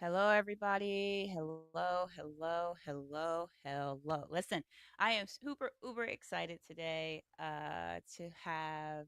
Hello, everybody. Hello, hello, hello, hello. Listen, I am super uber excited today to have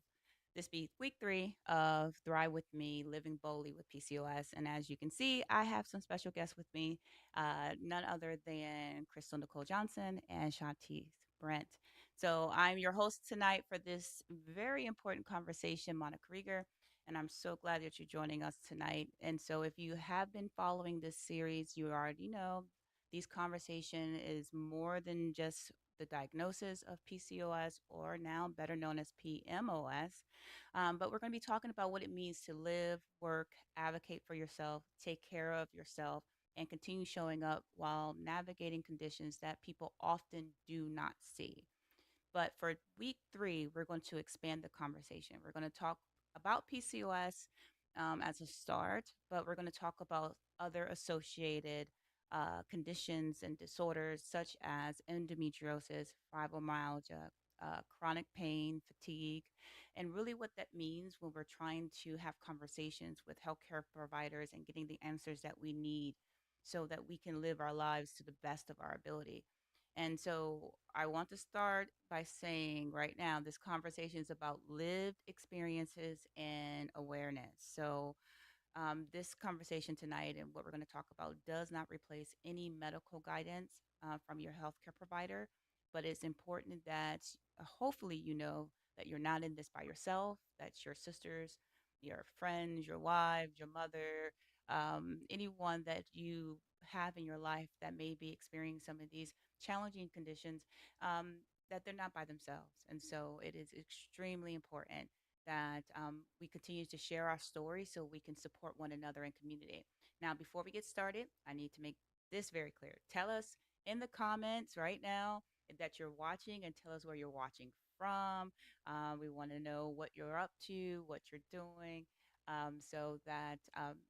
this be week 3 of Thrive With Me, Living Boldly with PCOS. And as you can see, I have some special guests with me, none other than Krystle Nicole Johnson and Chantise Brent. So I'm your host tonight for this very important conversation, Monica Rieger, and I'm so glad that you're joining us tonight. And so, if you have been following this series, you already know these conversation is more than just the diagnosis of PCOS, or now better known as PMOS. But we're going to be talking about what it means to live, work, advocate for yourself, take care of yourself, and continue showing up while navigating conditions that people often do not see. But for week 3, we're going to expand the conversation. We're going to talk about PCOS as a start, but we're going to talk about other associated conditions and disorders such as endometriosis, fibromyalgia, chronic pain, fatigue, and really what that means when we're trying to have conversations with healthcare providers and getting the answers that we need so that we can live our lives to the best of our ability. And so I want to start by saying right now, this conversation is about lived experiences and awareness. So this conversation tonight and what we're going to talk about does not replace any medical guidance from your healthcare provider, but it's important that hopefully you know that you're not in this by yourself, that your sisters, your friends, your wives, your mother, anyone that you have in your life that may be experiencing some of these challenging conditions, that they're not by themselves. And so it is extremely important that we continue to share our story so we can support one another in community. Now, before we get started, I need to make this very clear. Tell us in the comments right now that you're watching and tell us where you're watching from. We want to know what you're up to, what you're doing. So that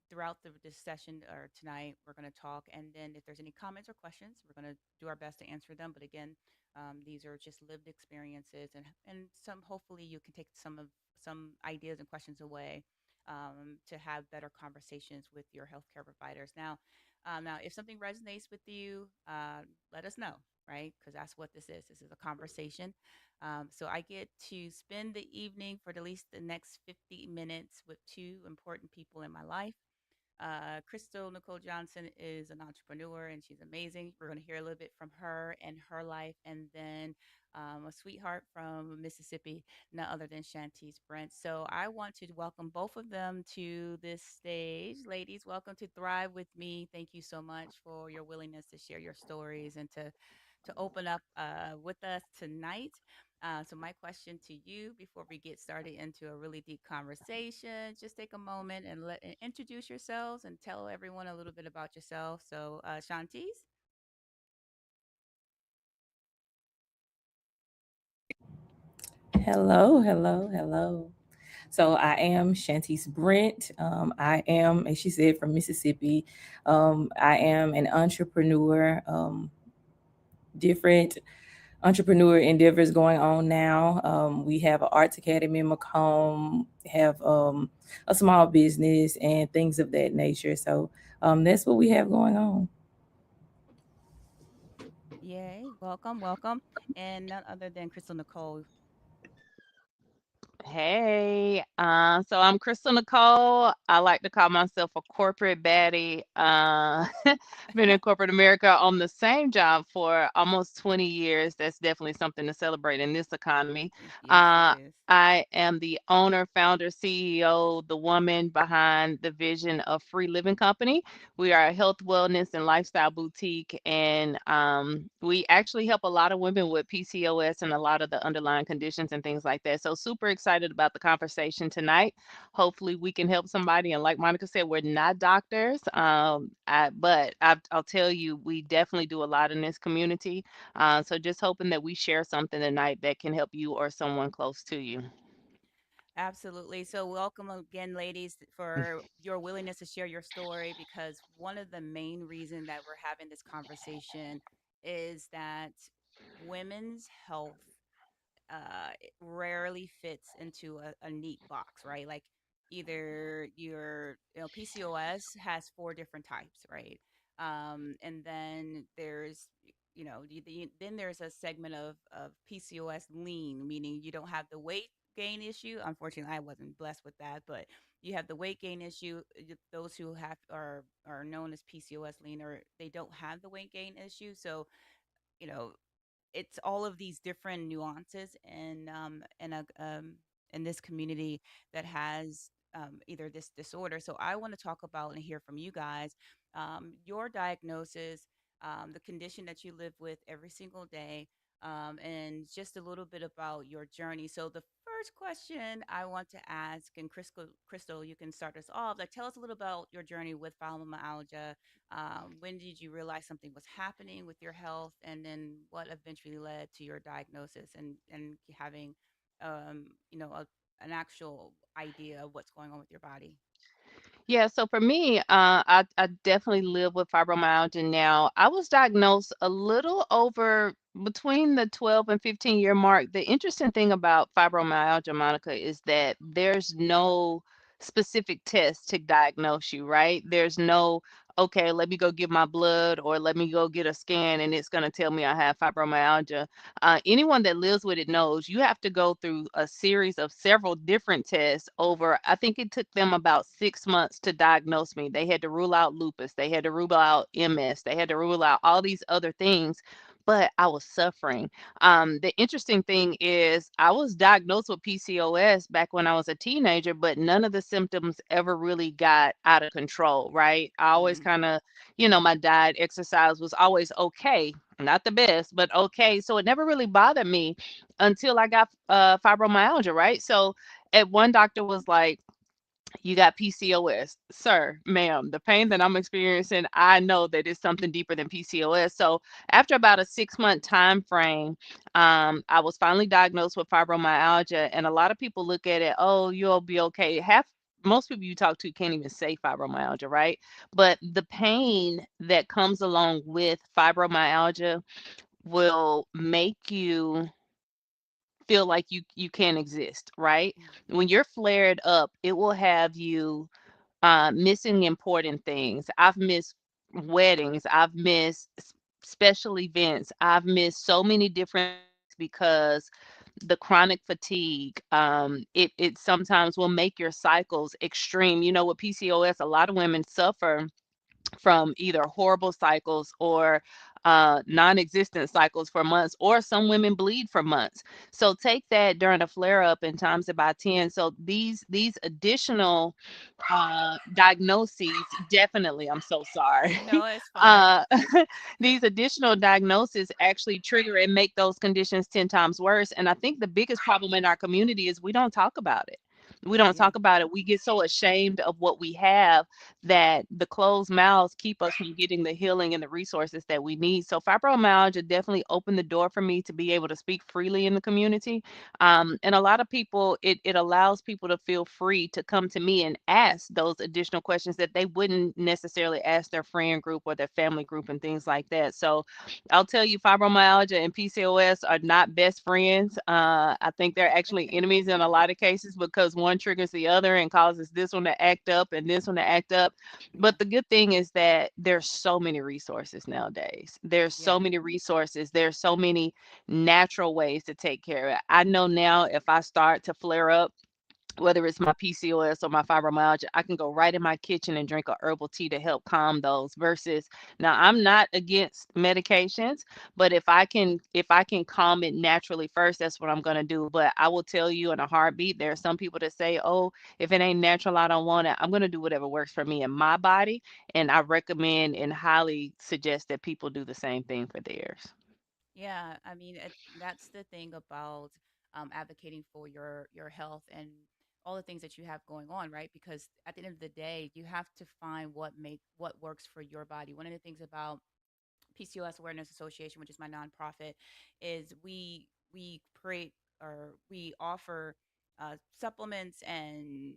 throughout this session or tonight, we're going to talk. And then if there's any comments or questions, we're going to do our best to answer them. But again, these are just lived experiences, and some hopefully you can take some ideas and questions away to have better conversations with your healthcare providers. Now, if something resonates with you, let us know, right? Because that's what this is. This is a conversation. So I get to spend the evening for at least the next 50 minutes with two important people in my life. Krystle Nicole Johnson is an entrepreneur and she's amazing. We're going to hear a little bit from her and her life, and then a sweetheart from Mississippi, none other than Chantise Brent. So I want to welcome both of them to this stage. Ladies, welcome to Thrive With Me. Thank you so much for your willingness to share your stories and to open up with us tonight. So my question to you before we get started into a really deep conversation, just take a moment and introduce yourselves and tell everyone a little bit about yourself. So Chantise. Hello, hello, hello. So I am Chantise Brent. I am, as she said, from Mississippi. I am an entrepreneur. Different entrepreneur endeavors going on now. We have an arts academy in Macomb, have a small business and things of that nature. So that's what we have going on. Yay, welcome, welcome. And none other than Krystle Nicole. Hey, so I'm Krystle Nicole. I like to call myself a corporate baddie. Been in corporate America on the same job for almost 20 years. That's definitely something to celebrate in this economy. Yes, it is. I am the owner, founder, CEO, the woman behind the vision of Free Living Company. We are a health, wellness, and lifestyle boutique, and we actually help a lot of women with PCOS and a lot of the underlying conditions and things like that. So, super excited about the conversation tonight. Hopefully, we can help somebody. And like Monica said, we're not doctors, I'll tell you, we definitely do a lot in this community. So, just hoping that we share something tonight that can help you or someone close to you. Absolutely. So, welcome again, ladies, for your willingness to share your story. Because one of the main reasons that we're having this conversation is that women's health it rarely fits into a neat box, right? Like either your, PCOS has four different types, right? And then there's, then there's a segment of PCOS lean, meaning you don't have the weight gain issue. Unfortunately, I wasn't blessed with that, but you have the weight gain issue. Those who have are known as PCOS lean, or they don't have the weight gain issue. So, you know, it's all of these different nuances in this community that has either this disorder. So I want to talk about and hear from you guys your diagnosis, the condition that you live with every single day, and just a little bit about your journey. So the first question I want to ask, and Krystle, you can start us off. Like, tell us a little about your journey with fibromyalgia. When did you realize something was happening with your health, and then what eventually led to your diagnosis and having, an actual idea of what's going on with your body? Yeah, so for me, I definitely live with fibromyalgia now. I was diagnosed a little over between the 12 and 15-year mark. The interesting thing about fibromyalgia, Monica, is that there's no specific test to diagnose you, right? There's no, okay, let me go get my blood or let me go get a scan and it's going to tell me I have fibromyalgia. Anyone that lives with it knows you have to go through a series of several different tests over, I think it took them about 6 months to diagnose me. They had to rule out lupus, they had to rule out MS, they had to rule out all these other things. But I was suffering. The interesting thing is, I was diagnosed with PCOS back when I was a teenager, but none of the symptoms ever really got out of control, right? I always Mm, kind of, my diet, exercise was always okay, not the best, but okay. So it never really bothered me until I got fibromyalgia, right? So at one doctor was like, you got PCOS. Sir, ma'am, the pain that I'm experiencing, I know that it's something deeper than PCOS. So after about a 6-month time frame, I was finally diagnosed with fibromyalgia. And a lot of people look at it, oh, you'll be okay. Most people you talk to can't even say fibromyalgia, right? But the pain that comes along with fibromyalgia will make you feel like you can't exist, right? mm, When you're flared up, it will have you missing important things. I've missed weddings. I've missed special events. I've missed so many different things because the chronic fatigue, it sometimes will make your cycles extreme. With PCOS, a lot of women suffer from either horrible cycles or non-existent cycles for months, or some women bleed for months. So take that during a flare up and times it by 10. So these additional diagnoses, definitely, I'm so sorry. no, it's fine. uh, these additional diagnoses actually trigger and make those conditions 10 times worse. And I think the biggest problem in our community is we don't talk about it. We don't Yeah. talk about it. We get so ashamed of what we have that the closed mouths keep us from getting the healing and the resources that we need. So fibromyalgia definitely opened the door for me to be able to speak freely in the community. And a lot of people, it allows people to feel free to come to me and ask those additional questions that they wouldn't necessarily ask their friend group or their family group and things like that. So I'll tell you, fibromyalgia and PCOS are not best friends. I think they're actually enemies in a lot of cases because one triggers the other and causes this one to act up and this one to act up. Yeah. But the good thing is that there's so many resources nowadays. There's Yeah. so many resources. There's so many natural ways to take care of it. I know now if I start to flare up, whether it's my PCOS or my fibromyalgia, I can go right in my kitchen and drink a herbal tea to help calm those. Versus now, I'm not against medications, but if I can calm it naturally first, that's what I'm gonna do. But I will tell you in a heartbeat, there are some people that say, "Oh, if it ain't natural, I don't want it." I'm gonna do whatever works for me and my body, and I recommend and highly suggest that people do the same thing for theirs. Yeah, I mean, that's the thing about advocating for your health and all the things that you have going on, right? Because at the end of the day, you have to find what works for your body. One of the things about PCOS Awareness Association, which is my nonprofit, is we create, or we offer supplements and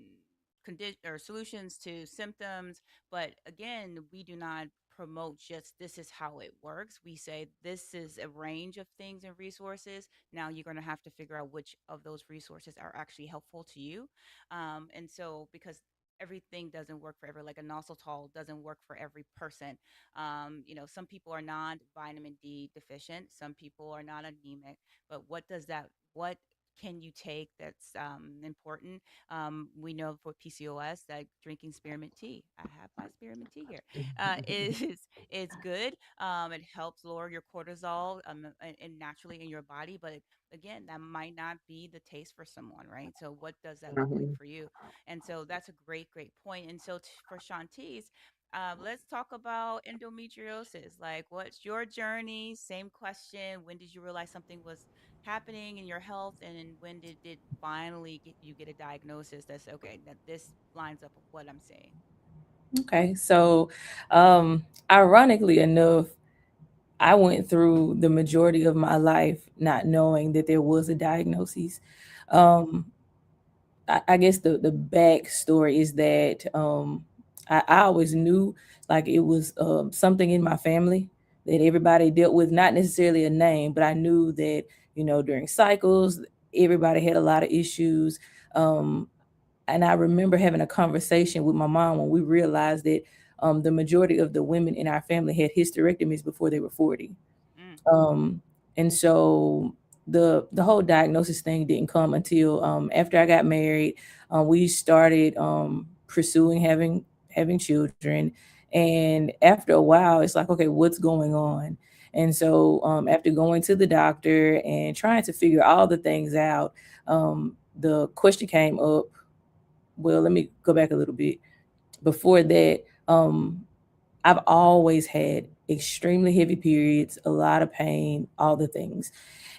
solutions to symptoms, but again, we do not promote just this is how it works. We say this is a range of things and resources. Now you're going to have to figure out which of those resources are actually helpful to you. And so, because everything doesn't work for every, like a inositol doesn't work for every person. Some people are not vitamin D deficient, some people are not anemic, but what can you take that's important? We know for PCOS that drinking spearmint tea, I have my spearmint tea here, is good. It helps lower your cortisol and naturally in your body, but again, that might not be the taste for someone, right? So what does that look like Mhm. for you? And so that's a great point. And so for Chantise, let's talk about endometriosis. Like, what's your journey? Same question. When did you realize something was happening in your health, and then when did it finally get a diagnosis that's okay, that this lines up with what I'm saying? Okay, so ironically enough, I went through the majority of my life not knowing that there was a diagnosis. Um, I guess the backstory is that I always knew like it was something in my family that everybody dealt with, not necessarily a name, but I knew that, during cycles, everybody had a lot of issues. Um, and I remember having a conversation with my mom when we realized that the majority of the women in our family had hysterectomies before they were 40. Mm, Um, and so the whole diagnosis thing didn't come until after I got married. We started pursuing having children, and after a while, it's like, okay, what's going on? And so after going to the doctor and trying to figure all the things out, the question came up. Well, let me go back a little bit. Before that, I've always had extremely heavy periods, a lot of pain, all the things.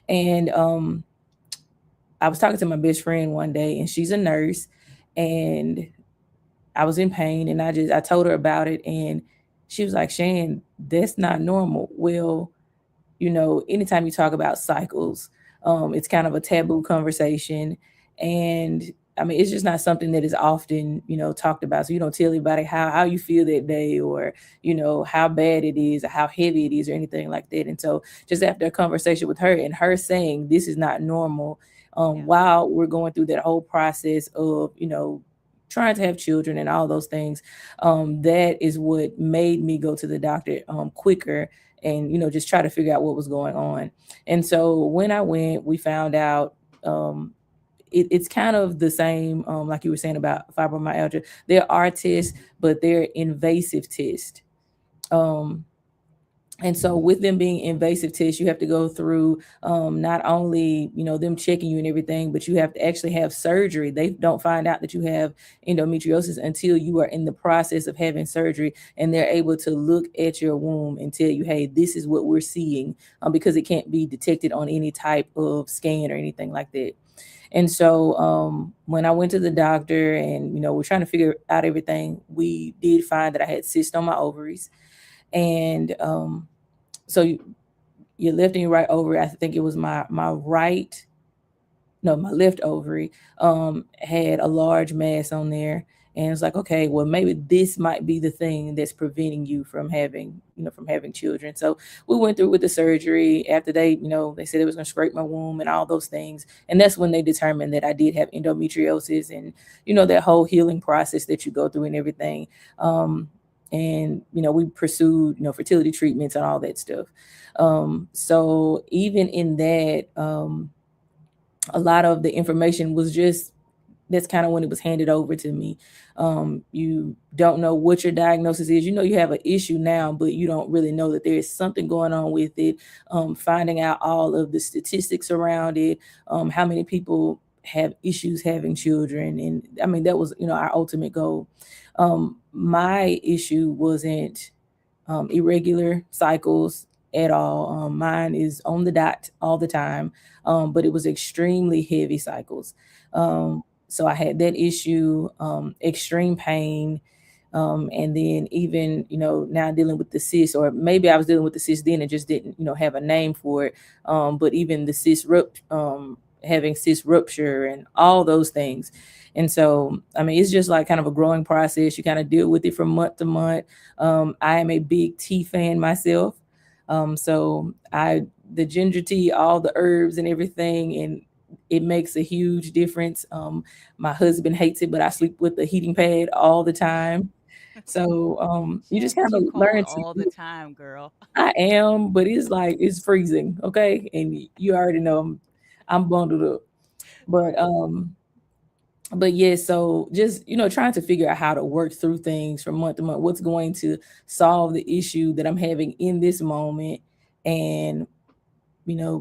And I was talking to my best friend one day, and she's a nurse, and I was in pain, and I told her about it, and she was like, "Shan, that's not normal." Well, anytime you talk about cycles, it's kind of a taboo conversation. And I mean, it's just not something that is often, talked about. So you don't tell anybody how you feel that day, or, how bad it is or how heavy it is or anything like that. And so just after a conversation with her and her saying this is not normal, yeah. while we're going through that whole process of, trying to have children and all those things, that is what made me go to the doctor quicker, and just try to figure out what was going on. And so when I went, we found out it's kind of the same, like you were saying about fibromyalgia. There are tests, but they're invasive tests. um, and so with them being invasive tests, you have to go through not only, them checking you and everything, but you have to actually have surgery. They don't find out that you have endometriosis until you are in the process of having surgery, and they're able to look at your womb and tell you, hey, this is what we're seeing, because it can't be detected on any type of scan or anything like that. And so when I went to the doctor and, we're trying to figure out everything, we did find that I had cysts on my ovaries. And so your left and your right ovary, I think it was my right, no, my left ovary, had a large mass on there. And it's like, okay, well, maybe this might be the thing that's preventing you from having children. So we went through with the surgery. After they said it was going to scrape my womb and all those things. And that's when they determined that I did have endometriosis, and, that whole healing process that you go through and everything. And, we pursued, fertility treatments and all that stuff. So even in that, a lot of the information was just, that's kind of when it was handed over to me. You don't know what your diagnosis is. You have an issue now, but you don't really know that there is something going on with it. Finding out all of the statistics around it, how many people have issues having children. And I mean, that was, our ultimate goal. My issue wasn't irregular cycles at all. Mine is on the dot all the time, but it was extremely heavy cycles. Mm, So I had that issue, extreme pain. And then even, now dealing with the cyst, or maybe I was dealing with the cyst then and just didn't, have a name for it. But even the having cyst rupture and all those things. And so, I mean, it's just like kind of a growing process. You kind of deal with it from month to month. I am a big tea fan myself. So the ginger tea, all the herbs and everything, and it makes a huge difference. My husband hates it, but I sleep with the heating pad all the time. So you just Shan, but kind you of cold learn to all the do. time, girl. I am, but it's like it's freezing, okay? And you already know I'm bundled up. But Right. yeah, so just trying to figure out how to work through things from month to month. What's going to solve the issue that I'm having in this moment, and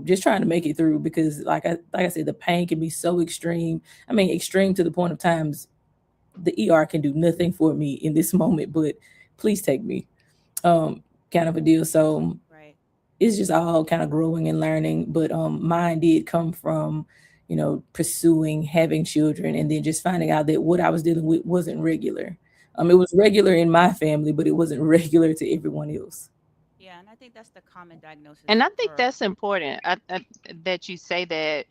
just trying to make it through because, like I said, the pain can be so extreme. I mean, extreme to the point of times the ER can do nothing for me in this moment, but please take me, kind of a deal. So Right. it's just all kind of growing and learning. But mine did come from, pursuing having children and then just finding out that what I was dealing with wasn't regular. It was regular in my family, but it wasn't regular to everyone else. Yeah, and I think that's the common diagnosis And I think for. that's important that you say that,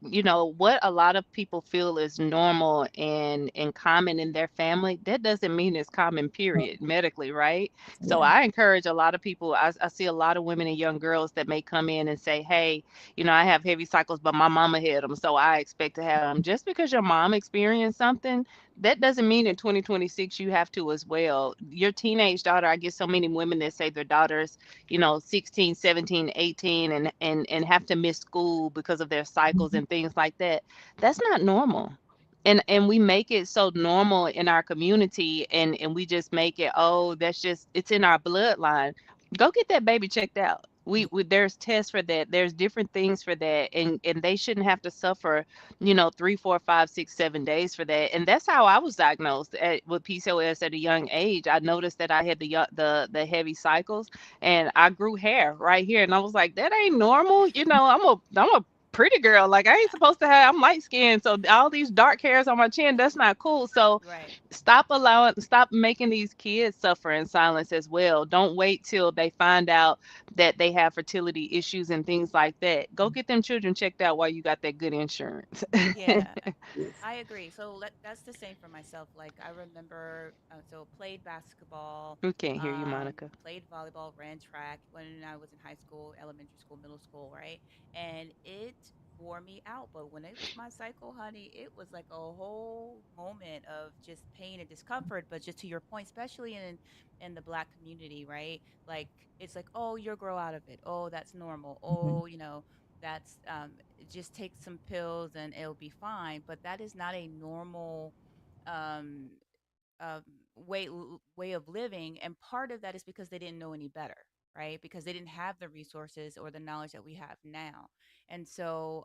what a lot of people feel is normal and common in their family, that doesn't mean it's common, period, medically, right? So Yeah. I encourage a lot of people, I see a lot of women and young girls that may come in and say, hey, I have heavy cycles, but my mama had them, so I expect to have them. Just because your mom experienced something, that doesn't mean in 2026 you have to as well. Your teenage daughter, I get so many women that say their daughters 16, 17, 18, and have to miss school because of their cycles Mhm. and things like that. That's not normal. And we make it so normal in our community, and we just make it, oh, that's just, it's in our bloodline. Go get that baby checked out. We there's tests for that. There's different things for that, and they shouldn't have to suffer 3, 4, 5, 6, 7 days for that. And that's how I was diagnosed with PCOS at a young age. I noticed that I had the heavy cycles, and I grew hair right here, and I was like, that ain't normal. I'm a pretty girl. Like, I ain't supposed to have, I'm light skinned. So all these dark hairs on my chin, that's not cool. So Right. stop making these kids suffer in silence as well. Don't wait till they find out that they have fertility issues and things like that. Go get them children checked out while you got that good insurance. Yeah, Yes. I agree. So that's the same for myself. Like I remember, so played basketball, We can't hear you, Monica. played volleyball, ran track when I was in high school, elementary school, middle school, right? And it wore me out. But when it was my cycle, honey, it was like a whole moment of just pain and discomfort. But just to your point, especially in the Black community, right? Like it's like, oh, you'll grow out of it. Oh, that's normal. Mhm. Oh, that's just take some pills and it'll be fine. But that is not a normal um, um, way of living, and part of that is because they didn't know any better, right? Because they didn't have the resources or the knowledge that we have now. And so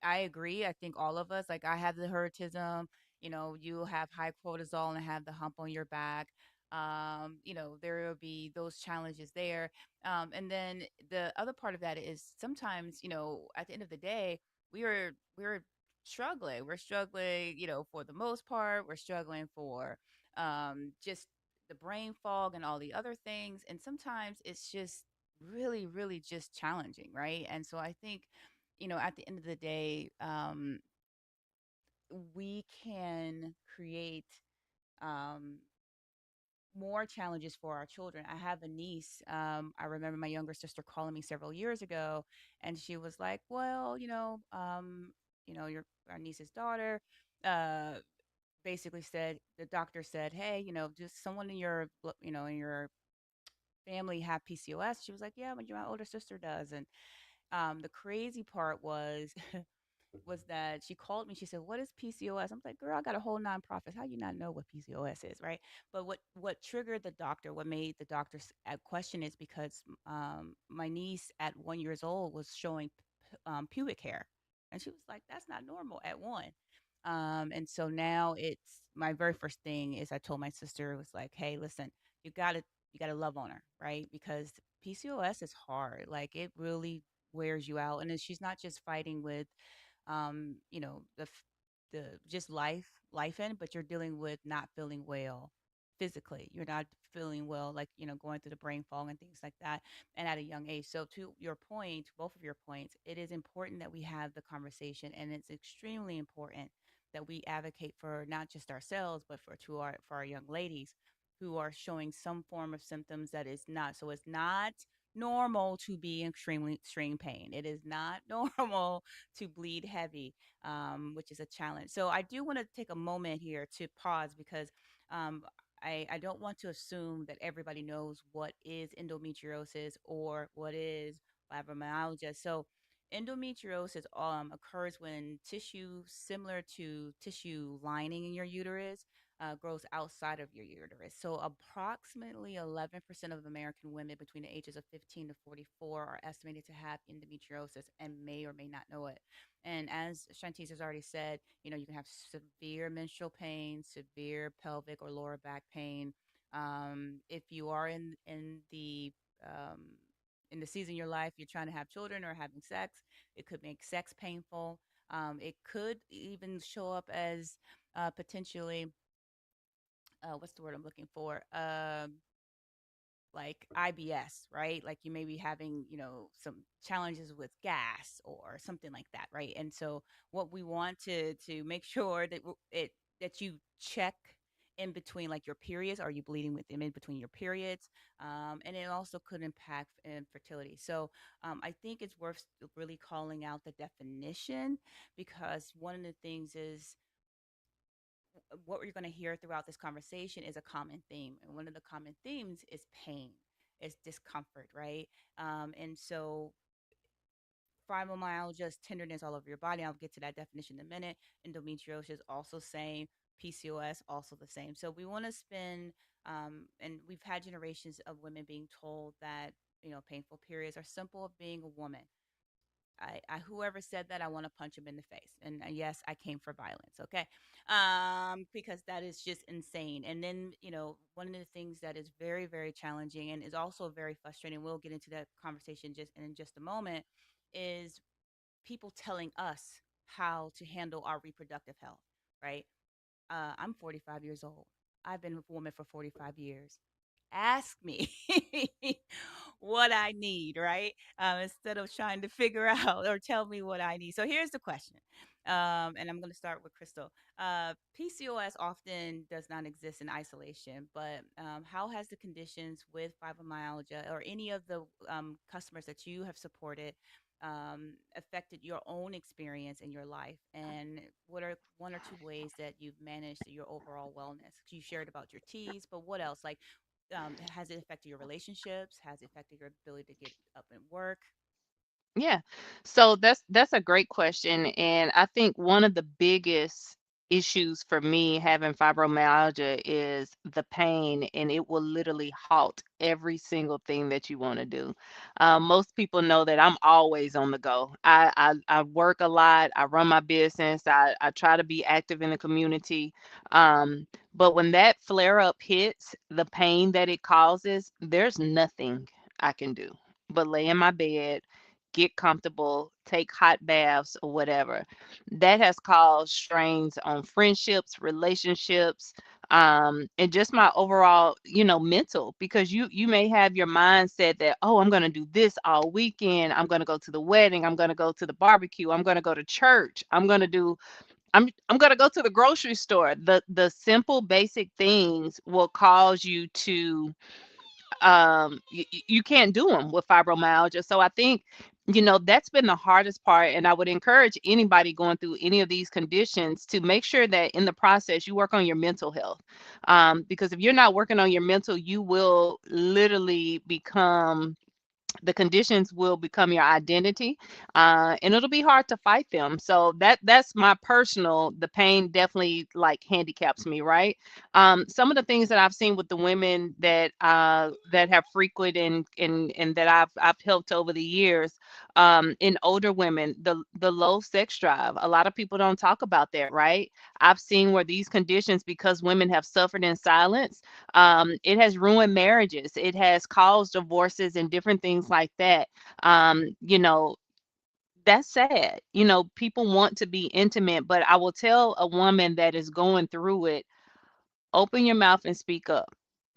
I agree. I think all of us, like I have the hirsutism, you have high cortisol and have the hump on your back. There will be those challenges there. And then the other part of that is sometimes, at the end of the day, we're struggling. We're struggling, for the most part. We're struggling for just the brain fog and all the other things. And sometimes it's just really, really just challenging, right? And so I think, at the end of the day, we can create um, more challenges for our children. I have a niece. I remember my younger sister calling me several years ago, and she was like, "Well, your our niece's daughter." Basically said the doctor said, "Hey, just someone in your in your family have PCOS." She was like, "Yeah, my older sister does." And the crazy part was that she called me. She said, "What is PCOS?" I'm like, "Girl, I got a whole nonprofit. How you not know what PCOS is, right?" But what triggered the doctor, what made the doctor question is because my niece at 1 years old was showing pubic hair, and she was like, "That's not normal at one." And so now it's my very first thing is I told my sister, it was like, "Hey, listen, you gotta love on her, right? Because PCOS is hard. Like it really wears you out, and then she's not just fighting with the just life in, but you're dealing with not feeling well physically. You're not feeling well, like, going through the brain fog and things like that, and at a young age. So to your point, both of your points, it is important that we have the conversation, and it's extremely important that we advocate for not just ourselves, but for our young ladies who are showing some form of symptoms that is not. So it's not normal to be in extremely extreme pain. It is not normal to bleed heavy, which is a challenge. So I do want to take a moment here to pause because um, I don't want to assume that everybody knows what is endometriosis or what is fibromyalgia. So endometriosis occurs when tissue similar to tissue lining in your uterus grows outside of your uterus. So approximately 11% of American women between the ages of 15 to 44 are estimated to have endometriosis and may or may not know it. And as Chantise has already said, you can have severe menstrual pain, severe pelvic or lower back pain. If you are um, in the season of your life, you're trying to have children or having sex, it could make sex painful. It could even show up as potentially, what's the word I'm looking for? Like IBS, right? Like you may be having, some challenges with gas or something like that, right? And so what we want to make sure that you check in between like your periods. Are you bleeding with them in between your periods? And it also could impact infertility. So I think it's worth really calling out the definition, because one of the things is what we're going to hear throughout this conversation is a common theme. And one of the common themes is pain, is discomfort, right? And so fibromyalgia is tenderness all over your body. I'll get to that definition in a minute. Endometriosis, also same. PCOS, also the same. So we want to spend, and we've had generations of women being told that, painful periods are simple of being a woman. Whoever said that, I want to punch him in the face. And yes, I came for violence. Okay. Because that is just insane. And then, one of the things that is very, very challenging and is also very frustrating, we'll get into that conversation just in just a moment, is people telling us how to handle our reproductive health, right? I'm 45 years old. I've been a woman for 45 years. Ask me what I need, right? Instead of trying to figure out or tell me what I need. So here's the question. And I'm going to start with Krystle. PCOS often does not exist in isolation, but how has the conditions with fibromyalgia or any of the customers that you have supported affected your own experience in your life? And what are one or two ways that you've managed your overall wellness? You shared about your teas, but what else? Like, has it affected your relationships? Has it affected your ability to get up and work? Yeah. So that's a great question. And I think one of the biggest issues for me having fibromyalgia is the pain, and it will literally halt every single thing that you want to do. Most people know that I'm always on the go. I work a lot. I run my business. I try to be active in the community. But when that flare up hits, the pain that it causes, there's nothing I can do but lay in my bed, get comfortable, take hot baths or whatever. That has caused strains on friendships, relationships, and just my overall, mental, because you may have your mindset that, oh, I'm going to do this all weekend. I'm going to go to the wedding. I'm going to go to the barbecue. I'm going to go to church. I'm going to go to the grocery store. The simple basic things will cause you to you can't do them with fibromyalgia. So I think, that's been the hardest part. And I would encourage anybody going through any of these conditions to make sure that in the process you work on your mental health. Because if you're not working on your mental, you will literally become the conditions will become your identity, and it'll be hard to fight them. So that's my personal, the pain definitely like handicaps me, right? Some of the things that I've seen with the women that have frequent and that I've helped over the years, in older women, the low sex drive, a lot of people don't talk about that, right? I've seen where these conditions, because women have suffered in silence, it has ruined marriages. It has caused divorces and different things like that. That's sad. People want to be intimate, but I will tell a woman that is going through it, open your mouth and speak up,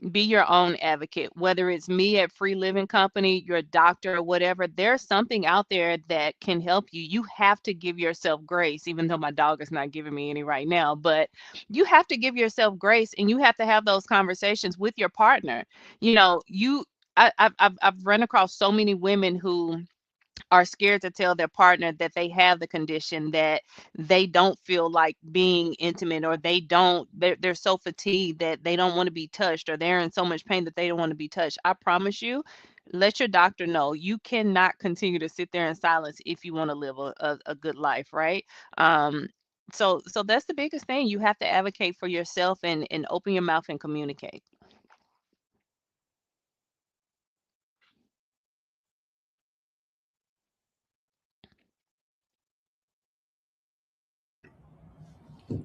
Be your own advocate, whether it's me at Free Living Company, your doctor, or whatever. There's something out there that can help you. You have to give yourself grace, even though my dog is not giving me any right now, but you have to give yourself grace, and you have to have those conversations with your partner. You know, I've run across so many women who are scared to tell their partner that they have the condition, that they don't feel like being intimate, or they're so fatigued that they don't want to be touched, or they're in so much pain that they don't want to be touched. I promise you, let your doctor know. You cannot continue to sit there in silence if you want to live a good life, right? um so that's the biggest thing. You have to advocate for yourself, and open your mouth and communicate.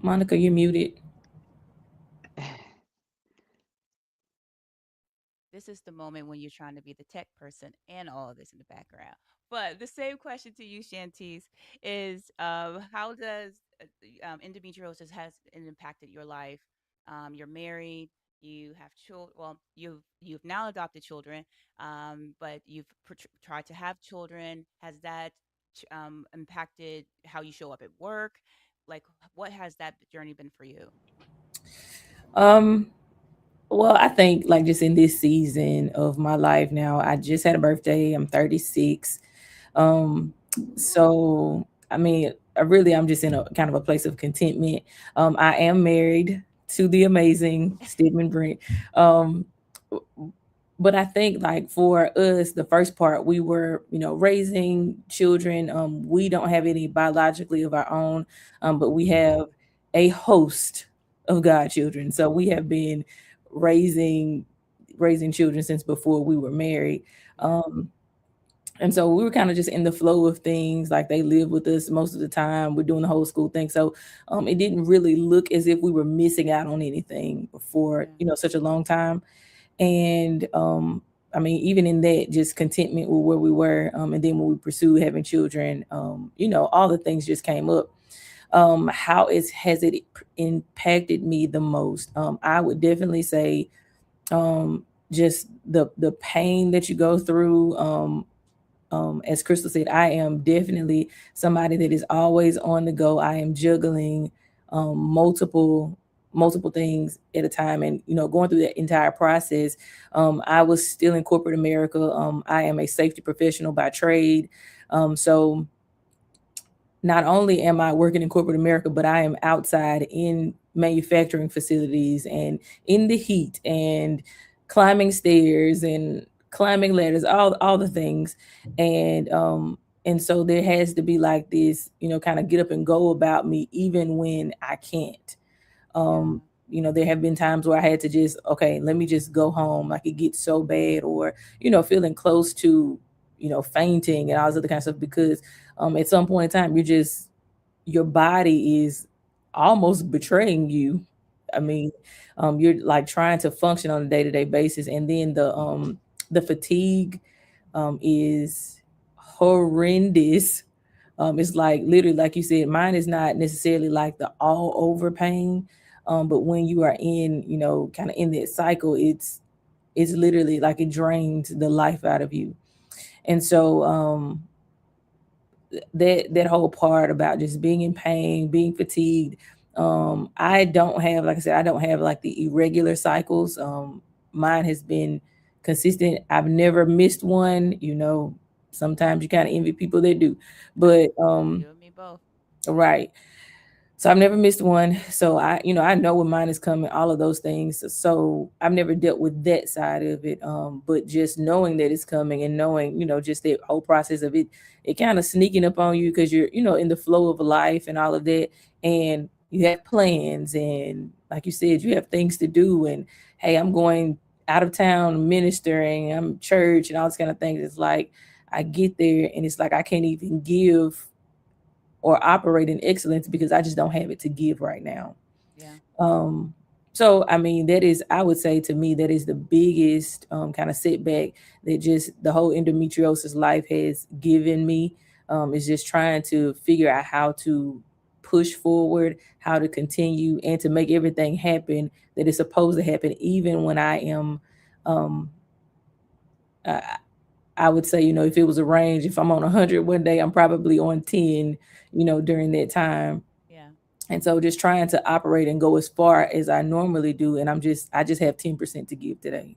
Monica, you're muted. This is the moment when you're trying to be the tech person and all of this in the background. But the same question to you, Chantise, is how does endometriosis has it impacted your life? You're married, you have children. Well, you've now adopted children, but you've tried to have children. Has that impacted how you show up at work? Like, what has that journey been for you? Um, well, I think like just in this season of my life now, I just had a birthday. I'm 36. Um, Ooh, so I mean, I'm just in a kind of a place of contentment. I am married to the amazing Stephen Brent. Um, but I think like for us, the first part, we were, raising children. We don't have any biologically of our own, but we have a host of godchildren. So we have been raising raising children since before we were married. yeah, Um, and so we were kind of just in the flow of things. Like they live with us most of the time. We're doing the whole school thing. So it didn't really look as if we were missing out on anything for, yeah, such a long time. And I mean, even in that, just contentment with where we were. And then when we pursued having children, all the things just came up. How has it impacted me the most? I would definitely say just the pain that you go through. As Krystle said, I am definitely somebody that is always on the go. I am juggling multiple things at a time, and going through that entire process. I was still in corporate America. I am a safety professional by trade, so not only am I working in corporate America, but I am outside in manufacturing facilities and in the heat and climbing stairs and climbing ladders, all the things. And so there has to be like this, kind of get up and go about me even when I can't. Um, yeah, there have been times where I had to just, okay, let me just go home. Like it gets so bad, or, feeling close to, fainting and all this other kind of stuff because at some point in time, your body is almost betraying you. I yeah, mean, you're like trying to function on a day-to-day basis, and then the fatigue is horrendous. It's like literally, like you said, mine is not necessarily like the all over pain. But when you are in, kind of in that cycle, it's literally like it drains the life out of you. And so that whole part about just being in pain, being fatigued. I don't have, like I said, I don't have like the irregular cycles. Mine has been consistent. I've never missed one. Sometimes you kind of envy people that do, but you and me both. right. So I've never missed one. So I know when mine is coming, all of those things. So I've never dealt with that side of it. But just knowing that it's coming and knowing, just the whole process of it kind of sneaking up on you because you're, in the flow of life and all of that. And you have plans and like you said, you have things to do. And hey, I'm going out of town ministering, I'm church and all this kind of things. It's like I get there and it's like I can't even give or operate in excellence because I just don't have it to give right now. Yeah, Um, so I mean, that is, I would say to me, that is the biggest kind of setback that just the whole endometriosis life has given me. Is just trying to figure out how to push forward, how to continue, and to make everything happen that is supposed to happen, even when I am, um, I, I would say, if it was a range, if I'm on 100 one day, I'm probably on 10, during that time. Yeah. And so just trying to operate and go as far as I normally do. And I just have 10% to give today.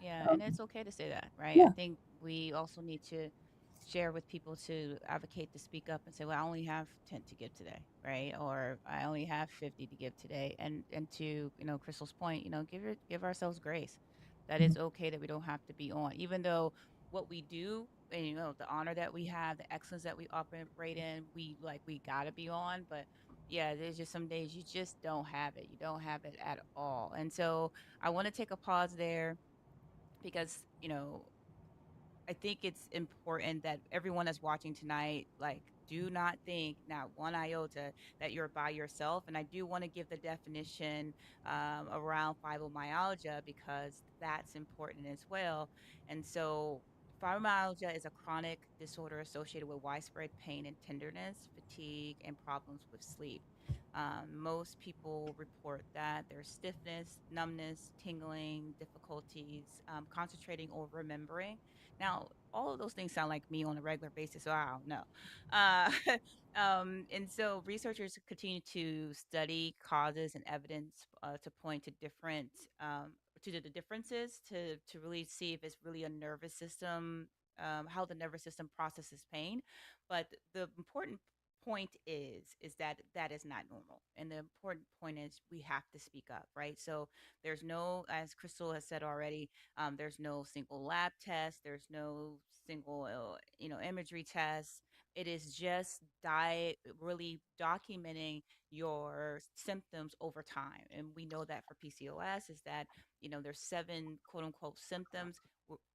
Yeah, and Um, it's okay to say that, right? I yeah. think we also need to share with people to advocate to speak up and say, "Well, I only have 10 to give today," right? Or I only have 50 to give today. And to, Crystal's point, give ourselves grace. That Mhm. it's okay that we don't have to be on, even though what we do and the honor that we have, the excellence that we operate in, we got to be on, but yeah, there's just some days you just don't have it. You don't have it at all. And so I want to take a pause there because I think it's important that everyone that's watching tonight, like, do not think not one iota that you're by yourself. And I do want to give the definition around fibromyalgia because that's important as well. And so, fibromyalgia is a chronic disorder associated with widespread pain and tenderness, fatigue, and problems with sleep. Most people report that there's stiffness, numbness, tingling, difficulties concentrating or remembering. Now, all of those things sound like me on a regular basis, so I don't know. Uh, and so researchers continue to study causes and evidence to point to different to the differences to really see if it's really a nervous system, how the nervous system processes pain. But the important point is that that is not normal, and the important point is we have to speak up, right? So there's no, as Krystle has said already, there's no single lab test. There's no single, imagery test. It is just diet, really documenting your symptoms over time. And we know that for PCOS is that, there's 7 quote unquote symptoms.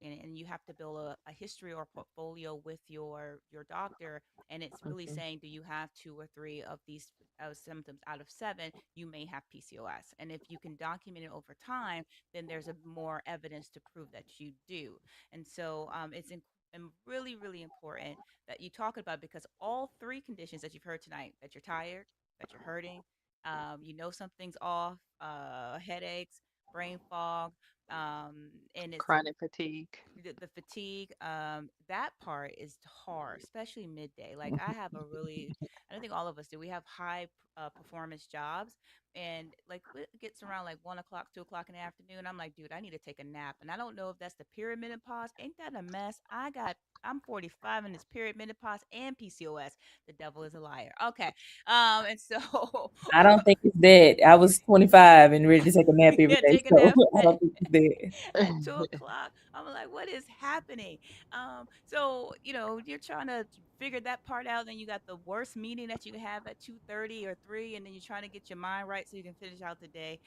And you have to build a history or portfolio with your doctor. And it's really Okay. saying, do you have 2 or 3 of these symptoms out of 7? You may have PCOS. And if you can document it over time, then there's a more evidence to prove that you do. And so and really, really important that you talk about because all 3 conditions that you've heard tonight, that you're tired, that you're hurting, something's off, headaches, brain fog, and it's Chronic fatigue. the fatigue, that part is hard, especially midday. Like I have a really, I don't think all of us do. We have high performance jobs, and like it gets around like 1 o'clock, 2 o'clock in the afternoon. I'm like, dude, I need to take a nap, and I don't know if that's the period menopause. Ain't that a mess? I'm 45 in this period menopause and PCOS. The devil is a liar. Okay, and so I don't think it's that. I was 25 and ready to take a nap every yeah, day, take a so nap I don't think it's that. at 2 o'clock. I'm like, what is happening? So you're trying to figure that part out. Then you got the worst meeting that you can have at 2:30 or 3, and then you're trying to get your mind right so you can finish out the day.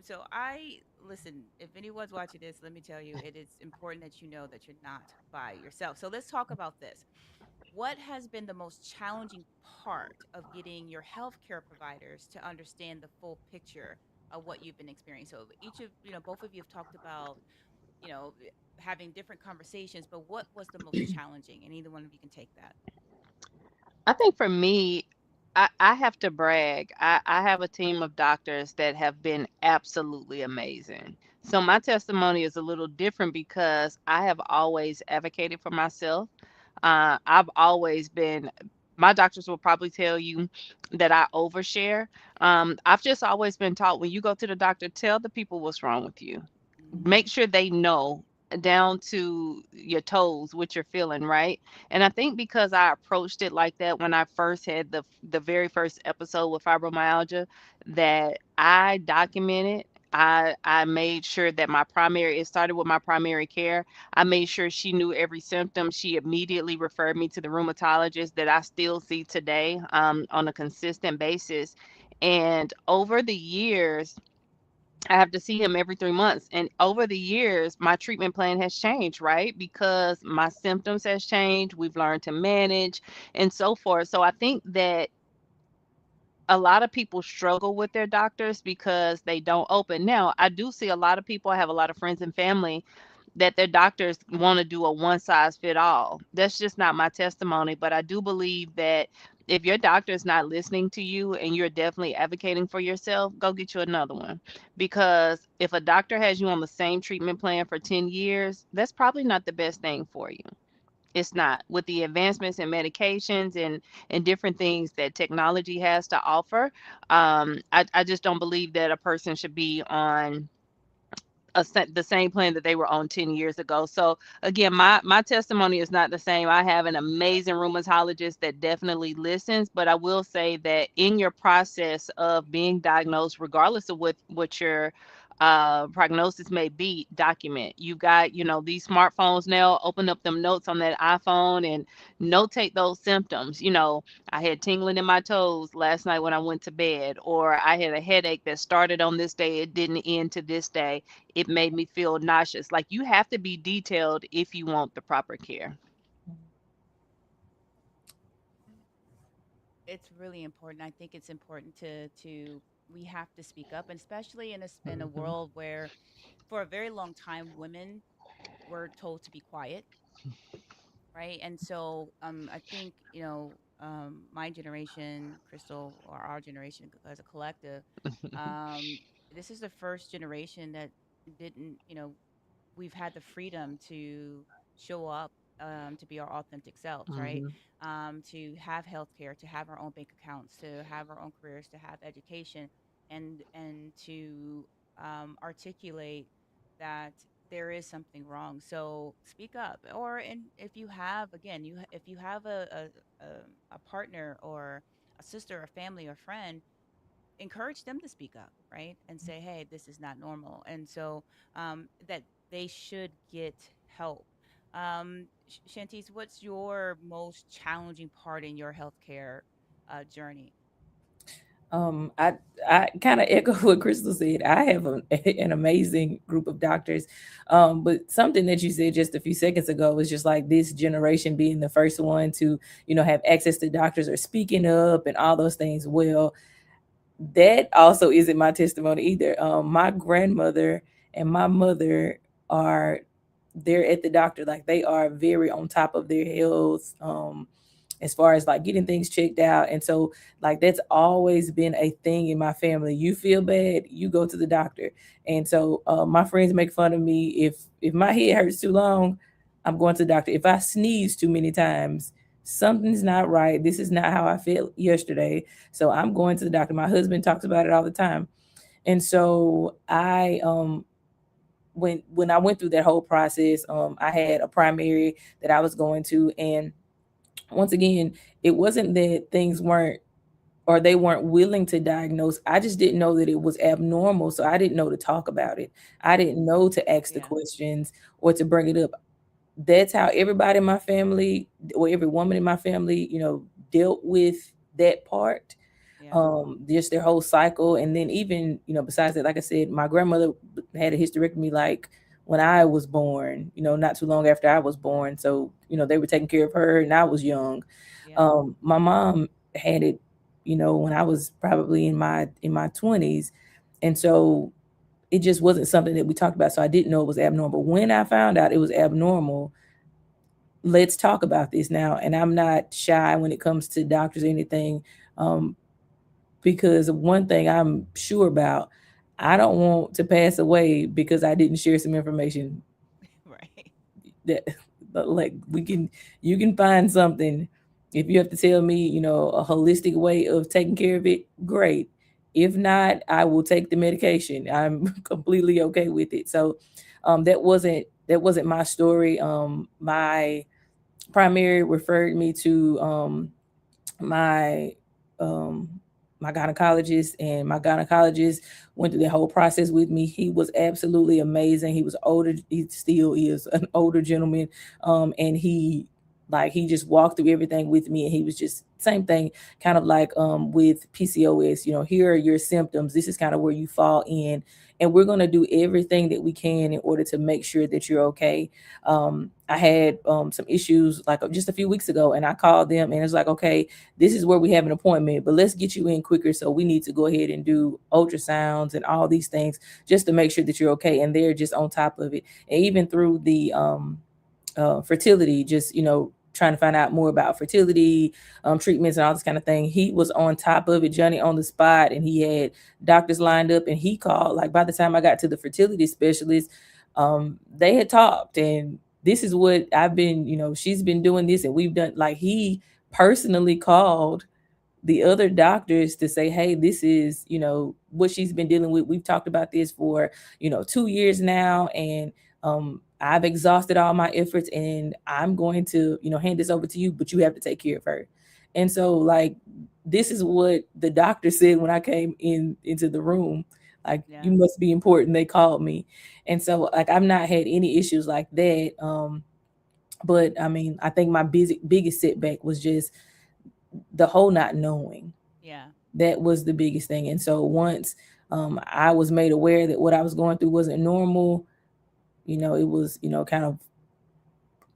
So I listen. If anyone's watching this, let me tell you, it is important that you know that you're not by yourself. So let's talk about this. What has been the most challenging part of getting your healthcare providers to understand the full picture of what you've been experiencing? So each of both of you have talked about you know having different conversations, but what was the most challenging? And either one of you can take that. I think for me, I have to brag. I have a team of doctors that have been absolutely amazing. So my testimony is a little different because I have always advocated for myself. I've always been, my doctors will probably tell you that I overshare. I've just always been taught when you go to the doctor, tell the people what's wrong with you. Mm-hmm. Make sure they know down to your toes what you're feeling, right? And I think because I approached it like that when I first had the very first episode with fibromyalgia, that I documented. I made sure that it started with my primary care. I made sure she knew every symptom. She immediately referred me to the rheumatologist that I still see today, on a consistent basis. And over the years, I have to see him every 3 months, and over the years, my treatment plan has changed, right? Because my symptoms has changed, we've learned to manage, and so forth. So I think that a lot of people struggle with their doctors because they don't open. Now, I do see a lot of people, I have a lot of friends and family that their doctors wanna do a one size fit all. That's just not my testimony, but I do believe that If your doctor is not listening to you and you're definitely advocating for yourself, go get you another one. Because if a doctor has you on the same treatment plan for 10 years, that's probably not the best thing for you. It's not. With the advancements in medications and different things that technology has to offer, I just don't believe that a person should be on the same plan that they were on 10 years ago. So again, my testimony is not the same. I have an amazing rheumatologist that definitely listens, but I will say that in your process of being diagnosed, regardless of what your prognosis may be, document. You got, these smartphones now, open up them notes on that iPhone and notate those symptoms. I had tingling in my toes last night when I went to bed, or I had a headache that started on this day, it didn't end to this day, it made me feel nauseous. Like, you have to be detailed if you want the proper care. It's really important. I think it's important to we have to speak up, and especially in a Mhm. world where for a very long time women were told to be quiet, right? And so I think, my generation, Krystle, or our generation as a collective, um, this is the first generation that didn't, we've had the freedom to show up, to be our authentic selves, right? Mhm. To have healthcare, to have our own bank accounts, to have our own careers, to have education, and to articulate that there is something wrong. So speak up, or and if you have, again, if you have a partner or a sister, a family, or friend, encourage them to speak up, right? And say, hey, this is not normal. And so that they should get help. Chantise, what's your most challenging part in your healthcare journey? I I kind of echo what Krystle said. I have an amazing group of doctors, but something that you said just a few seconds ago was just like this generation being the first one to have access to doctors or speaking up and all those things. Well, that also isn't my testimony either. My grandmother and my mother are they're at the doctor, like they are very on top of their health. As far as like getting things checked out. And so like that's always been a thing in my family. You feel bad, you go to the doctor. And so my friends make fun of me if my head hurts too long, I'm going to the doctor. If I sneeze too many times, something's not right. This is not how I felt yesterday. So I'm going to the doctor. My husband talks about it all the time. And so I when I went through that whole process, I had a primary that I was going to, and once again, it wasn't that things weren't or they weren't willing to diagnose. I just didn't know that it was abnormal. So I didn't know to talk about it. I didn't know to ask the Yeah, questions or to bring it up. That's how everybody in my family or every woman in my family, dealt with that part, yeah, just their whole cycle. And then even, besides that, like I said, my grandmother had a hysterectomy like when I was born, not too long after I was born. So, they were taking care of her and I was young. yeah. My mom had it, when I was probably in my 20s. And so it just wasn't something that we talked about. So I didn't know it was abnormal. When I found out it was abnormal, let's talk about this now. And I'm not shy when it comes to doctors or anything. Um, because one thing I'm sure about, I don't want to pass away because I didn't share some information Right. that but like you can find something. If you have to tell me, a holistic way of taking care of it, great. If not, I will take the medication. I'm completely okay with it. So that wasn't my story. My primary referred me to my um my gynecologist, and my gynecologist went through the whole process with me. He was absolutely amazing. He was older, he still is an older gentleman. And he just walked through everything with me, and he was just same thing, kind of like with PCOS, here are your symptoms, this is kind of where you fall in, and we're going to do everything that we can in order to make sure that you're okay. I had some issues like just a few weeks ago, and I called them, and it's like, okay, this is where we have an appointment, but let's get you in quicker. So we need to go ahead and do ultrasounds and all these things just to make sure that you're okay. And they're just on top of it. And even through the fertility, just, trying to find out more about fertility treatments and all this kind of thing. He was on top of it, Johnny on the spot, and he had doctors lined up. And he called, like, by the time I got to the fertility specialist, they had talked, and this is what I've been, she's been doing this, and we've done, like, he personally called the other doctors to say, hey, this is, what she's been dealing with. We've talked about this for, 2 years now. And I've exhausted all my efforts, and I'm going to, hand this over to you, but you have to take care of her. And so, like, this is what the doctor said when I came into the room. Like, you Yeah. must be important. They called me. And so, like, I've not had any issues like that. But I mean, I think my biggest setback was just the whole not knowing. Yeah. That was the biggest thing. And so once I was made aware that what I was going through wasn't normal, it was, kind of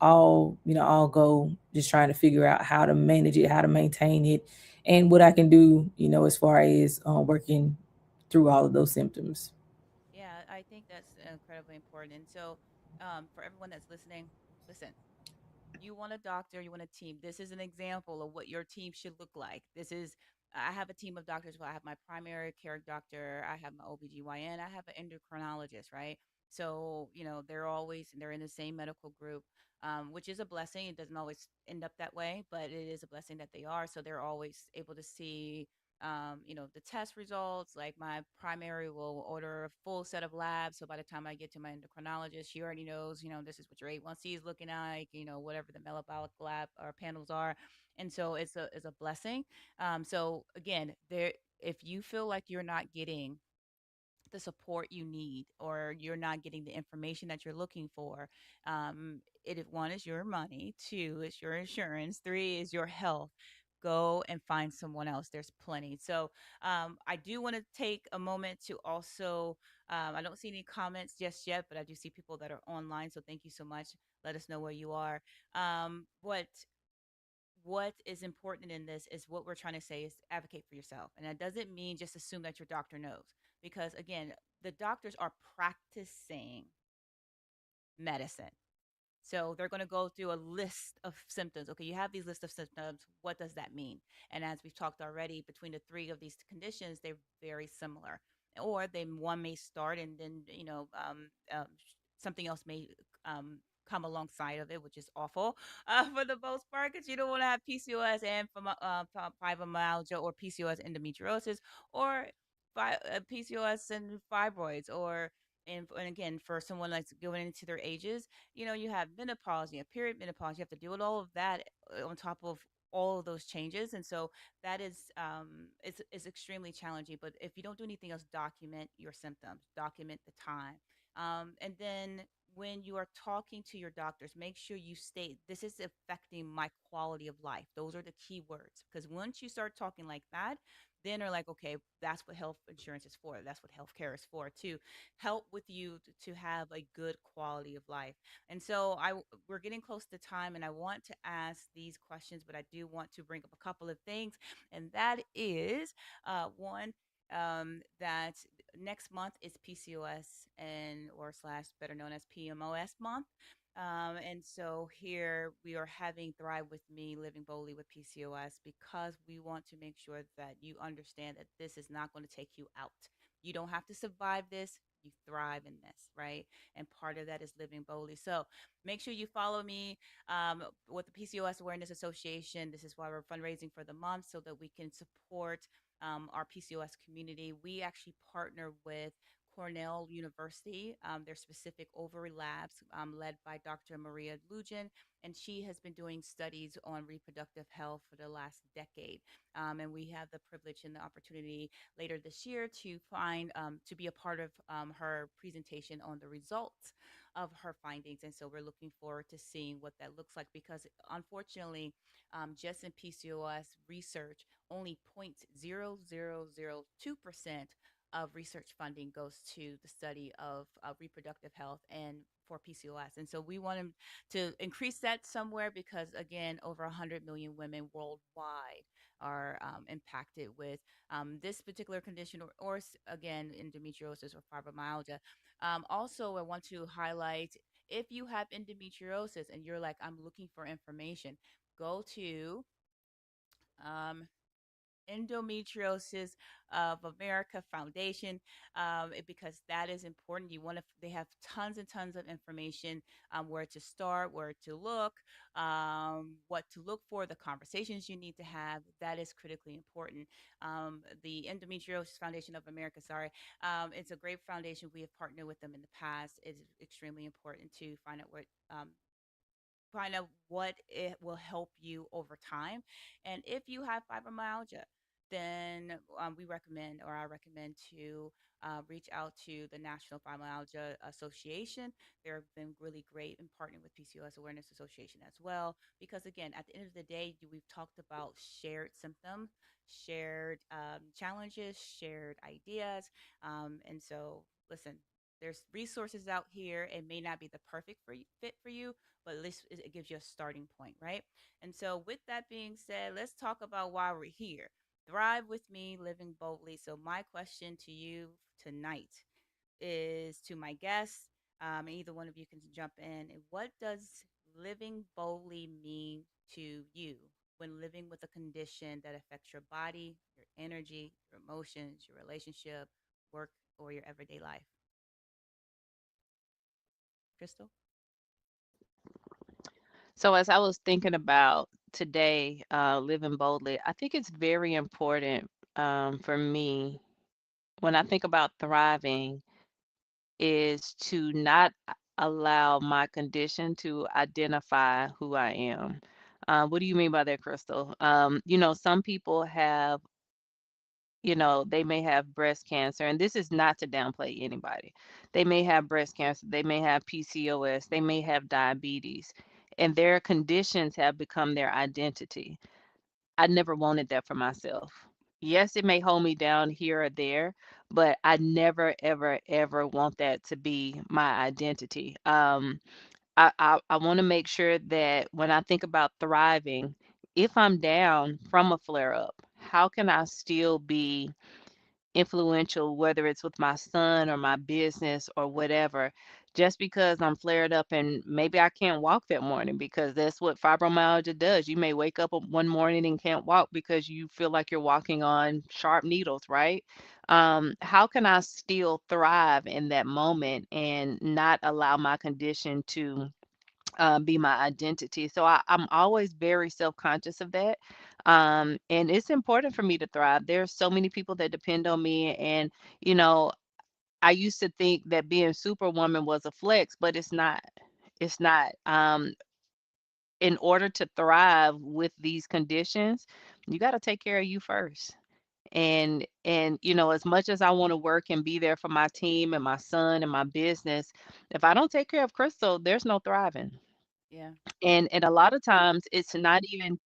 all go just trying to figure out how to manage it, how to maintain it, and what I can do, as far as working through all of those symptoms. Yeah, I think that's incredibly important. And so, for everyone that's listening, listen, you want a doctor, you want a team. This is an example of what your team should look like. I have a team of doctors. Well, I have my primary care doctor, I have my OBGYN, I have an endocrinologist, right? So, they're in the same medical group, which is a blessing. It doesn't always end up that way, but it is a blessing that they are. So they're always able to see the test results. Like my primary will order a full set of labs. So by the time I get to my endocrinologist, she already knows, this is what your A1C is looking like, whatever the metabolic lab or panels are. And so it's a blessing. So again, if you feel like you're not getting the support you need or you're not getting the information that you're looking for, one is your money, two is your insurance, three is your health. Go and find someone else. There's plenty. So I do want to take a moment to also, I don't see any comments just yet, but I do see people that are online, so thank you so much. Let us know where you are. What is important in this is what we're trying to say is advocate for yourself. And that doesn't mean just assume that your doctor knows, because again, the doctors are practicing medicine. So they're going to go through a list of symptoms. Okay, you have these list of symptoms. What does that mean? And as we've talked already, between the three of these conditions, they're very similar. Or one may start, and then something else may come alongside of it, which is awful for the most part, because you don't want to have PCOS and fibromyalgia, or PCOS endometriosis, or PCOS and fibroids, or and again, for someone that's going into their ages, you have menopause, you have period menopause, you have to deal with all of that on top of all of those changes. And so that is extremely challenging. But if you don't do anything else, document your symptoms, document the time. And then when you are talking to your doctors, make sure you state, this is affecting my quality of life. Those are the key words. Because once you start talking like that, then they're like, okay, that's what health insurance is for. That's what healthcare is for, to help with you to have a good quality of life. And so we're getting close to time, and I want to ask these questions, but I do want to bring up a couple of things. And that is one, that next month is PCOS, and or slash better known as PMOS month. And so here we are having Thrive With Me, Living Boldly with PCOS, because we want to make sure that you understand that this is not going to take you out. You don't have to survive this. You thrive in this, right? And part of that is living boldly. So make sure you follow me with the PCOS Awareness Association. This is why we're fundraising for the month, so that we can support our PCOS community. We actually partner with Cornell University, their specific ovary labs, led by Dr. Maria Lugin, and she has been doing studies on reproductive health for the last decade. And we have the privilege and the opportunity later this year to be a part of her presentation on the results of her findings. And so we're looking forward to seeing what that looks like, because unfortunately, just in PCOS research, only 0.0002% of research funding goes to the study of reproductive health and for PCOS. And so we want to increase that somewhere, because, again, over 100 million women worldwide are impacted with this particular condition, again, endometriosis or fibromyalgia. Also, I want to highlight, If you have endometriosis and you're like, I'm looking for information, go to um, Endometriosis of America Foundation, because that is important. You want to, they have tons and tons of information, where to start, where to look, what to look for, the conversations you need to have. That is critically important. The Endometriosis Foundation of America, sorry, it's a great foundation. We have partnered with them in the past. It's extremely important to find out what it will help you over time. And if you have fibromyalgia, then we recommend, or I recommend, to reach out to the National Fibromyalgia Association. They've been really great in partnering with PCOS Awareness Association as well. Because again, at the end of the day, we've talked about shared symptoms, shared challenges, shared ideas. And so, listen, there's resources out here. It may not be the perfect fit for you, but at least it gives you a starting point, right? And so, with that being said, let's talk about why we're here. Thrive with me, living boldly. So, my question to you tonight is, to my guests, and either one of you can jump in. What does living boldly mean to you when living with a condition that affects your body, your energy, your emotions, your relationship, work, or your everyday life? Krystle? So as I was thinking about today, living boldly, I think it's very important for me when I think about thriving is to not allow my condition to identify who I am. What do you mean by that, Crystal? Some people have, they may have breast cancer, and this is not to downplay anybody. They may have breast cancer, they may have PCOS, they may have diabetes, and their conditions have become their identity. I never wanted that for myself. Yes, it may hold me down here or there, but I never, ever, ever want that to be my identity. I want to make sure that when I think about thriving, if I'm down from a flare up, how can I still be influential, whether it's with my son or my business or whatever, just because I'm flared up and maybe I can't walk that morning because that's what fibromyalgia does. You may wake up one morning and can't walk because you feel like you're walking on sharp needles, right? How can I still thrive in that moment and not allow my condition to be my identity? So I'm always very self-conscious of that. And it's important for me to thrive. There's so many people that depend on me. And, you know, I used to think that being superwoman was a flex, but it's not. It's not. In order to thrive with these conditions, you got to take care of you first. And as much as I want to work and be there for my team and my son and my business, if I don't take care of Crystal, there's no thriving. Yeah, And a lot of times it's not even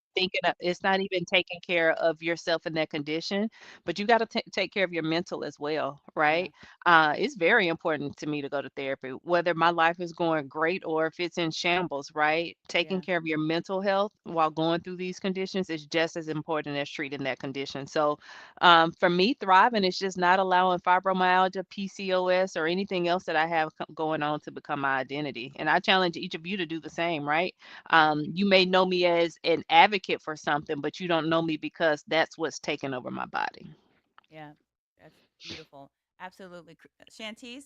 taking care of yourself in that condition, but you got to take care of your mental as well, yeah, right? It's very important to me to go to therapy, whether my life is going great or if it's in shambles, right? Taking yeah, care of your mental health while going through these conditions is just as important as treating that condition. So, for me, thriving is just not allowing fibromyalgia, PCOS, or anything else that I have going on to become my identity. And I challenge each of you to do the same, right? yeah, You may know me as an advocate for something, but you don't know me because that's what's taken over my body. yeah. That's beautiful. Absolutely. Chantise,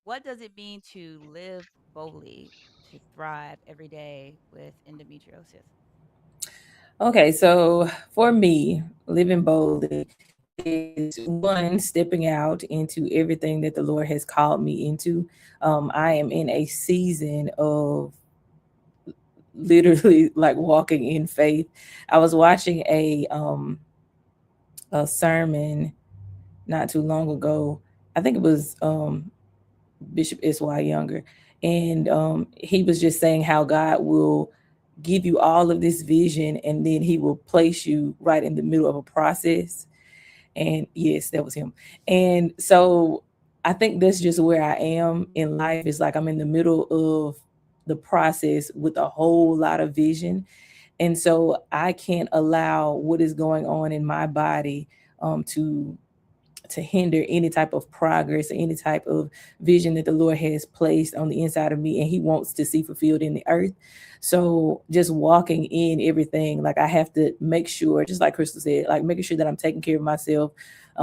what does it mean to live boldly, to thrive every day with endometriosis? Okay, so for me, living boldly is one, stepping out into everything that the Lord has called me into. I am in a season of literally like walking in faith. I was watching a sermon not too long ago. I think it was Bishop S.Y. Younger, and he was just saying how God will give you all of this vision, and then He will place you right in the middle of a process. And yes, that was him. And so I think that's just where I am in life. It's like I'm in the middle of the process with a whole lot of vision, and so I can't allow what is going on in my body to to hinder any type of progress or any type of vision that the Lord has placed on the inside of me and he wants to see fulfilled in the earth. So just walking in everything, like I have to make sure, just like Krystle said, like making sure that I'm taking care of myself,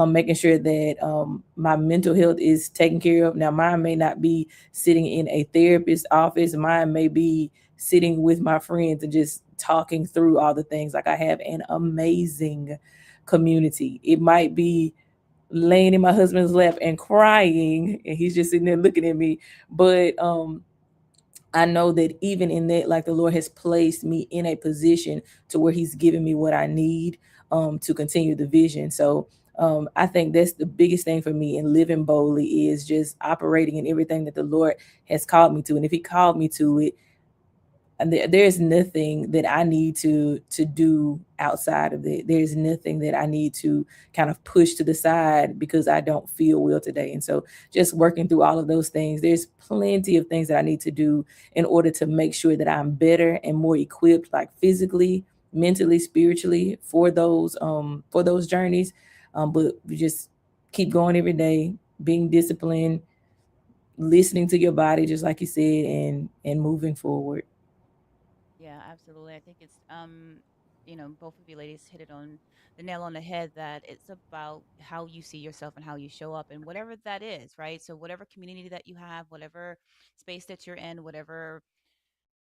making sure that my mental health is taken care of. Now, mine may not be sitting in a therapist's office. Mine may be sitting with my friends and just talking through all the things. Like I have an amazing community. It might be laying in my husband's lap and crying and he's just sitting there looking at me, but I know that even in that, like the Lord has placed me in a position to where he's giving me what I need to continue the vision. So I think that's the biggest thing for me in living boldly is just operating in everything that the Lord has called me to. And if he called me to it, and there's nothing that I need to do outside of it. There's nothing that I need to kind of push to the side because I don't feel well today. And so just working through all of those things, there's plenty of things that I need to do in order to make sure that I'm better and more equipped, like physically, mentally, spiritually for those journeys. But we just keep going every day, being disciplined, listening to your body, just like you said, and moving forward. Yeah, absolutely. I think it's both of you ladies hit it on the nail on the head that it's about how you see yourself and how you show up and whatever that is, right? So whatever community that you have, whatever space that you're in,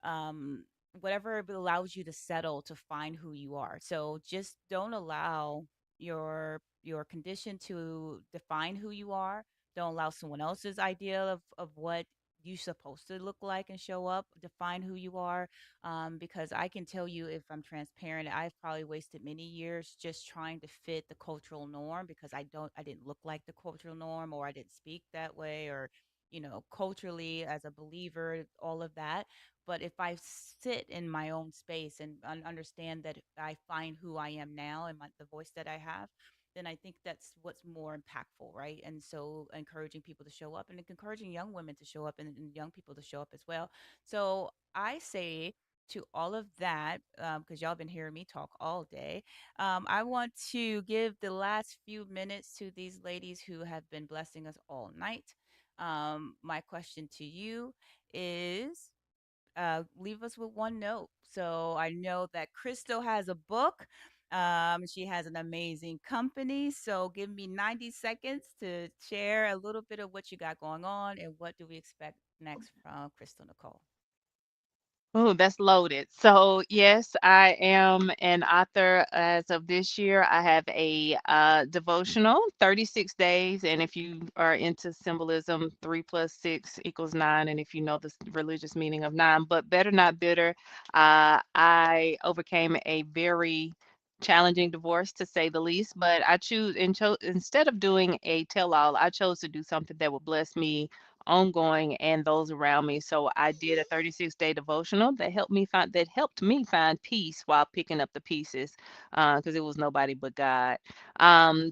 um whatever allows you to settle to find who you are. So just don't allow your condition to define who you are. Don't allow someone else's idea of what you're supposed to look like and show up define who you are. Because I can tell you, if I'm transparent, I've probably wasted many years just trying to fit the cultural norm because I didn't look like the cultural norm, or I didn't speak that way, or culturally as a believer, all of that. But if I sit in my own space and understand that I find who I am now and the voice that I have, then I think that's what's more impactful, right? And so encouraging people to show up and encouraging young women to show up and young people to show up as well. So I say to all of that, because y'all been hearing me talk all day, I want to give the last few minutes to these ladies who have been blessing us all night. My question to you is, leave us with one note. So I know that Krystle has a book. She has an amazing company. So give me 90 seconds to share a little bit of what you got going on and what do we expect next from Krystle Nicole. Oh, that's loaded. So, yes, I am an author as of this year. I have a devotional, 36 days. And if you are into symbolism, 3 plus 6 equals 9. And if you know the religious meaning of nine, but better, not bitter, I overcame a very challenging divorce to say the least. But I choose, instead of doing a tell all, I chose to do something that would bless me ongoing and those around me. So I did a 36-day devotional that helped me find peace while picking up the pieces, because it was nobody but God.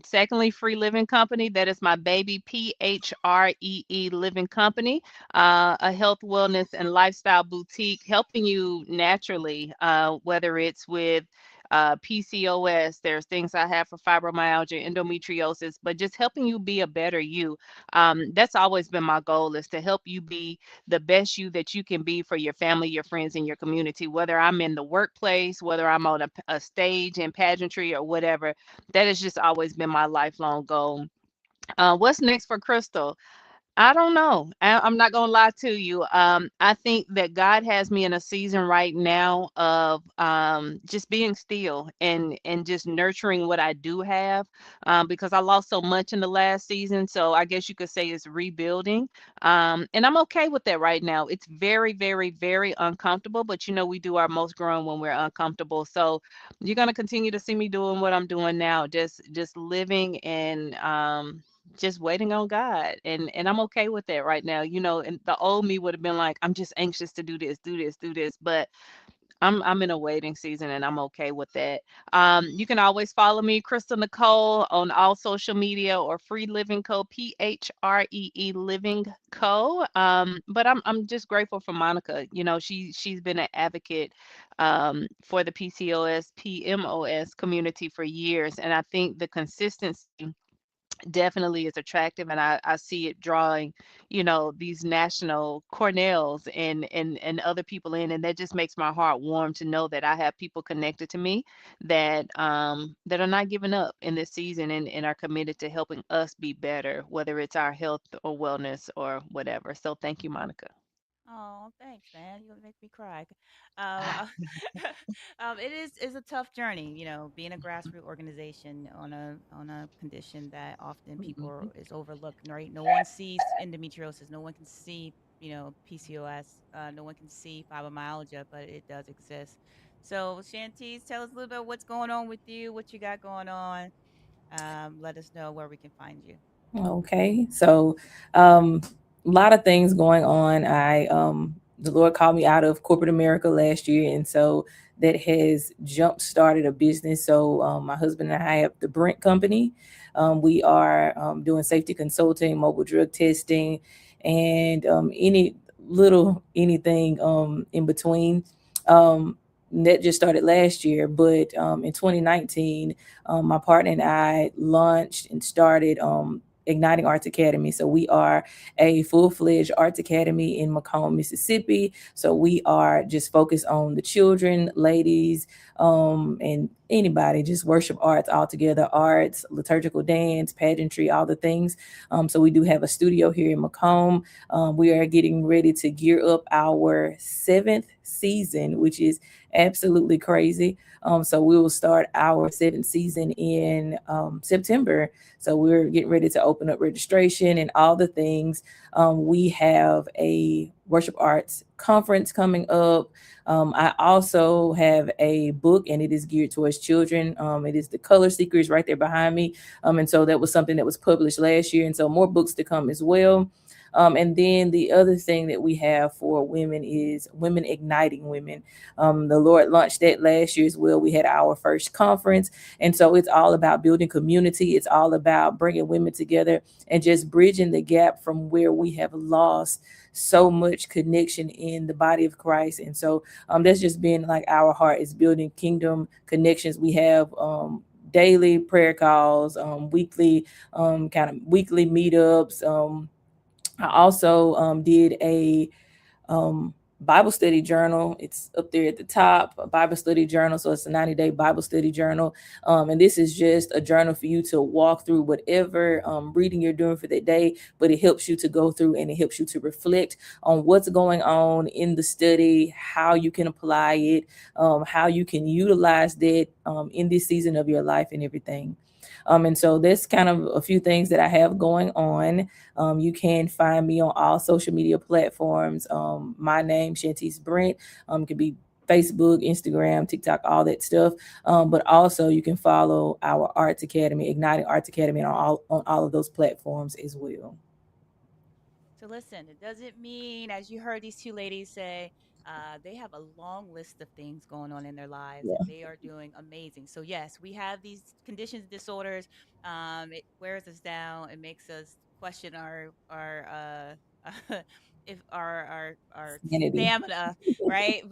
Secondly, Free Living Company. That is my baby, PHREE Living Company, a health, wellness, and lifestyle boutique, helping you naturally, whether it's with PCOS, there's things I have for fibromyalgia, endometriosis, but just helping you be a better you. That's always been my goal, is to help you be the best you that you can be for your family, your friends, and your community, whether I'm in the workplace, whether I'm on a stage in pageantry or whatever. That has just always been my lifelong goal. What's next for Krystle? I don't know. I'm not gonna lie to you. I think that God has me in a season right now of just being still and just nurturing what I do have, because I lost so much in the last season. So I guess you could say it's rebuilding, and I'm okay with that right now. It's very, very, very uncomfortable, but we do our most growing when we're uncomfortable. So you're gonna continue to see me doing what I'm doing now, just living and just waiting on God. And I'm okay with that right now. And the old me would have been like, I'm just anxious to do this, do this, do this. But I'm in a waiting season and I'm okay with that. You can always follow me, Krystle Nicole, on all social media, or Free Living Co. PHREE Living Co. But I'm just grateful for Monica. She's been an advocate for the PCOS PMOS community for years, and I think the consistency definitely is attractive, and I see it drawing, these national Cornells and other people in, and that just makes my heart warm to know that I have people connected to me that are not giving up in this season, and are committed to helping us be better, whether it's our health or wellness or whatever. So thank you, Monica. Oh, thanks, man. You're gonna make me cry. It is a tough journey, being a grassroots organization on a condition that often people Mhm. is overlooked. Right? No one sees endometriosis. No one can see, PCOS. No one can see fibromyalgia, but it does exist. So, Chantise, tell us a little bit what's going on with you, what you got going on. Let us know where we can find you. Okay, so um, a lot of things going on. The Lord called me out of corporate America last year, and so that has jump started a business. So my husband and I have the Brent Company. We are doing safety consulting, mobile drug testing, and any little anything in between. Um, that just started last year, but in 2019, my partner and I launched and started Igniting Arts Academy. So we are a full-fledged arts academy in Macomb, Mississippi. So we are just focused on the children, ladies, and anybody, just worship arts altogether, arts, liturgical dance, pageantry, all the things. So we do have a studio here in Macomb. We are getting ready to gear up our seventh season, which is absolutely crazy. So we will start our seventh season in September. So we're getting ready to open up registration and all the things. We have a worship arts conference coming up. I also have a book, and it is geared towards children. It is The Color Secrets right there behind me. And so that was something that was published last year. And so more books to come as well. And then the other thing that we have for women is Women Igniting Women. The Lord launched that last year as well. We had our first conference. And so it's all about building community. It's all about bringing women together and just bridging the gap from where we have lost so much connection in the body of Christ. And so that's just been like our heart is building kingdom connections. We have daily prayer calls, weekly kind of weekly meetups. I also did a um, Bible study journal. It's up there at the top, a Bible study journal. So it's a 90-day Bible study journal. And this is just a journal for you to walk through whatever reading you're doing for that day, but it helps you to go through and it helps you to reflect on what's going on in the study, how you can apply it, how you can utilize that in this season of your life and everything. And so that's kind of a few things that I have going on. You can find me on all social media platforms. My name, Chantise Brent, can be Facebook, Instagram, TikTok, all that stuff. But also you can follow our Arts Academy, Igniting Arts Academy on all of those platforms as well. So listen, it doesn't mean, as you heard these two ladies say, they have a long list of things going on in their lives and Yeah. they are doing amazing. So yes, we have these conditions, disorders. It wears us down. It makes us question if our Sanity. stamina, right?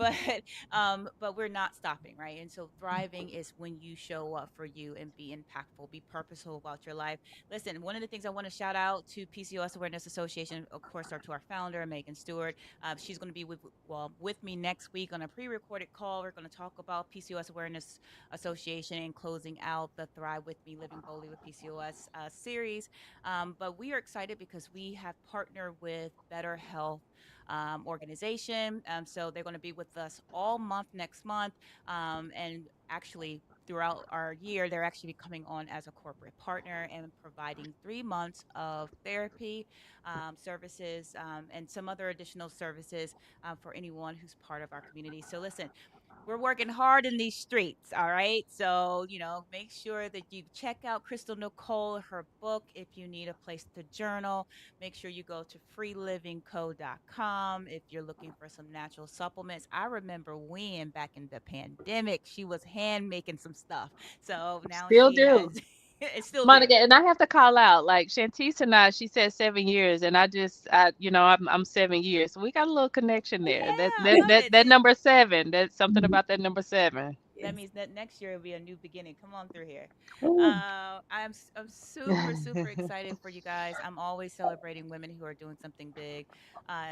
But we're not stopping, right? And so thriving is when you show up for you and be impactful, be purposeful about your life. Listen, one of the things I want to shout out to PCOS Awareness Association, of course, to our founder, Megan Stewart. She's going to be with me next week on a pre-recorded call. We're going to talk about PCOS Awareness Association and closing out the Thrive with Me, Living Boldly with PCOS series. But we are excited because we have partnered with Better Health organization. So they're going to be with us all month next month. And actually, throughout our year, they're actually coming on as a corporate partner and providing 3 months of therapy services and some other additional services for anyone who's part of our community. So, listen, we're working hard in these streets, all right? So, make sure that you check out Krystle Nicole, her book, if you need a place to journal. Make sure you go to freelivingco.com if you're looking for some natural supplements. I remember when back in the pandemic, she was hand making some stuff. So now Still she has, do. it's still Monica, there. and I have to call out, like Shantice and I, she said 7 years, and I'm 7 years. So we got a little connection there. That Yeah, I that love that it. that See, number seven. That's something Mhm. about that number seven. That Yes. means that next year will be a new beginning. Come on through here. Oh, I'm super super excited for you guys. I'm always celebrating women who are doing something big.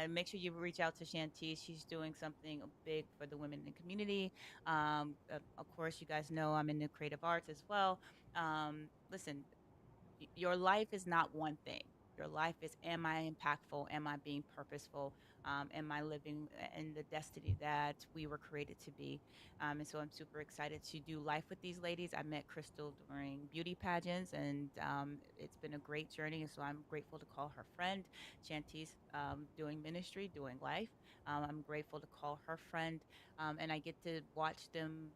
Make sure you reach out to Chantise. She's doing something big for the women in the community. Of course, you guys know I'm in the creative arts as well. Listen, your life is not one thing. Your life is, am I impactful? Am I being purposeful? Am I living in the destiny that we were created to be? And so I'm super excited to do life with these ladies. I met Krystle during beauty pageants, and it's been a great journey. And so I'm grateful to call her friend. Chantise, doing ministry, doing life. I'm grateful to call her friend, and I get to watch them,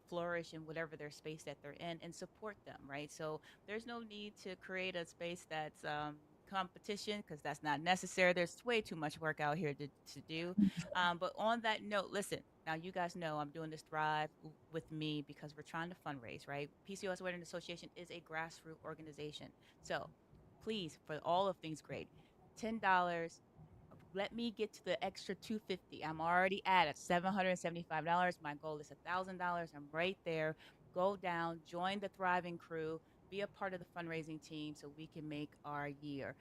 flourish in whatever their space that they're in and support them, right? So there's no need to create a space that's competition, because that's not necessary. There's way too much work out here to do. But on that note, listen, now you guys know I'm doing this Thrive with me because we're trying to fundraise, right? PCOS Awareness Association is a grassroots organization. So please, for all of things great, $10, let me get to the extra 250. I'm already at $775. My goal is $1,000. I'm right there. Go down, join the thriving crew, be a part of the fundraising team so we can make our year.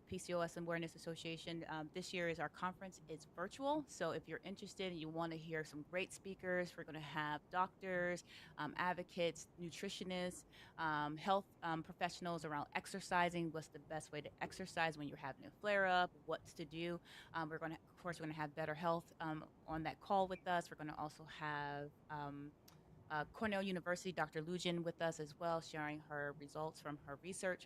PCOS Awareness Association, this year is our conference. It's virtual. So if you're interested and you want to hear some great speakers, we're going to have doctors, advocates, nutritionists, health professionals around exercising. What's the best way to exercise when you're having a flare up? What's to do? We're going to, of course, we're going to have Better Health on that call with us. We're going to also have Cornell University, Dr. Lujan, with us as well, sharing her results from her research.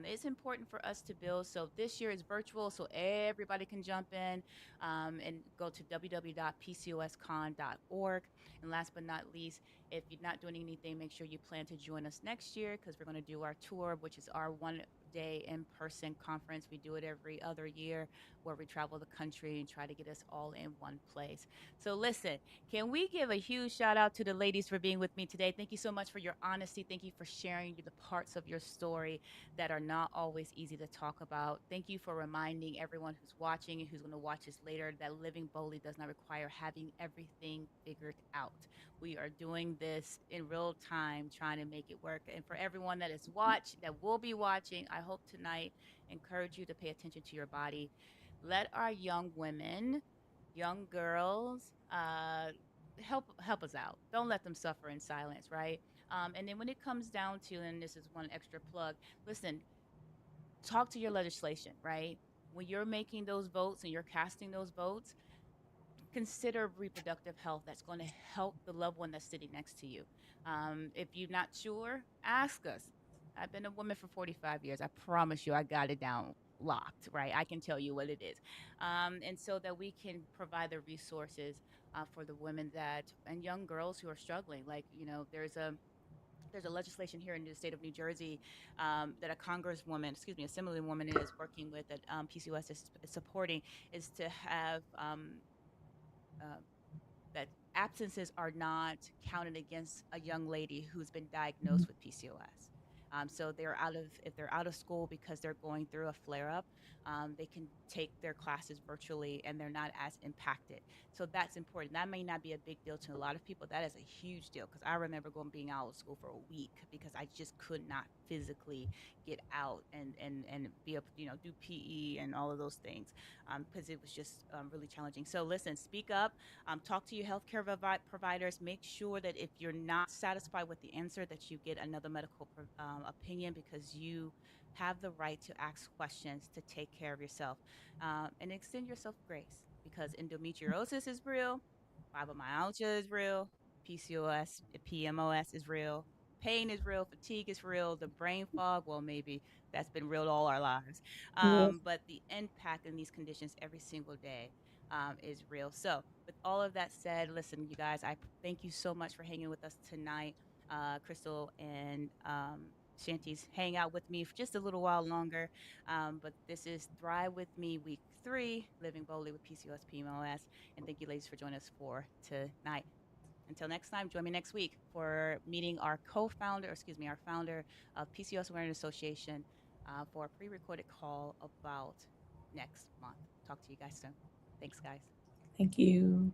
It's important for us to build. So this year is virtual, so everybody can jump in and go to www.pcoscon.org. And last but not least, if you're not doing anything, make sure you plan to join us next year, because we're going to do our tour, which is our 1 day in-person conference. We do it every other year, where we travel the country and try to get us all in one place. So listen, can we give a huge shout out to the ladies for being with me today? Thank you so much for your honesty. Thank you for sharing the parts of your story that are not always easy to talk about. Thank you for reminding everyone who's watching and who's going to watch this later that living boldly does not require having everything figured out. We are doing this in real time, trying to make it work. And for everyone that is that will be watching, I hope tonight encourage you to pay attention to your body. Let our young women, young girls, help us out. Don't let them suffer in silence, right? And then when it comes down to, and this is one extra plug, listen, talk to your legislation, right? When you're making those votes and you're casting those votes, consider reproductive health. That's going to help the loved one that's sitting next to you. If you're not sure, ask us. I've been a woman for 45 years. I promise you, I got it down locked, right? I can tell you what it is. And so that we can provide the resources for the women that and young girls who are struggling. Like, there's a legislation here in the state of New Jersey that a congresswoman, excuse me, assemblywoman is working with, that PCOS is supporting, is to have uh, that absences are not counted against a young lady who's been diagnosed with PCOS. So if they're out of school because they're going through a flare up, they can take their classes virtually and they're not as impacted. So that's important. That may not be a big deal to a lot of people. That is a huge deal, because I remember being out of school for a week because I just could not physically get out and be able, do PE and all of those things, because it was just really challenging. So listen, speak up. Talk to your healthcare providers. Make sure that if you're not satisfied with the answer, that you get another medical opinion, because you have the right to ask questions to take care of yourself, and extend yourself grace, because endometriosis is real, fibromyalgia is real, PCOS, PMOS is real, pain is real, fatigue is real, the brain fog, well, maybe that's been real all our lives. yes. But the impact in these conditions every single day is real. So, with all of that said, listen, you guys, I thank you so much for hanging with us tonight. Krystle and Chantise hang out with me for just a little while longer. But this is Thrive With Me Week 3, Living Boldly with PCOS PMOS. And thank you, ladies, for joining us for tonight. Until next time, join me next week for meeting our co-founder, excuse me, our founder of PCOS Awareness Association, for a pre-recorded call about next month. Talk to you guys soon. Thanks, guys. Thank you.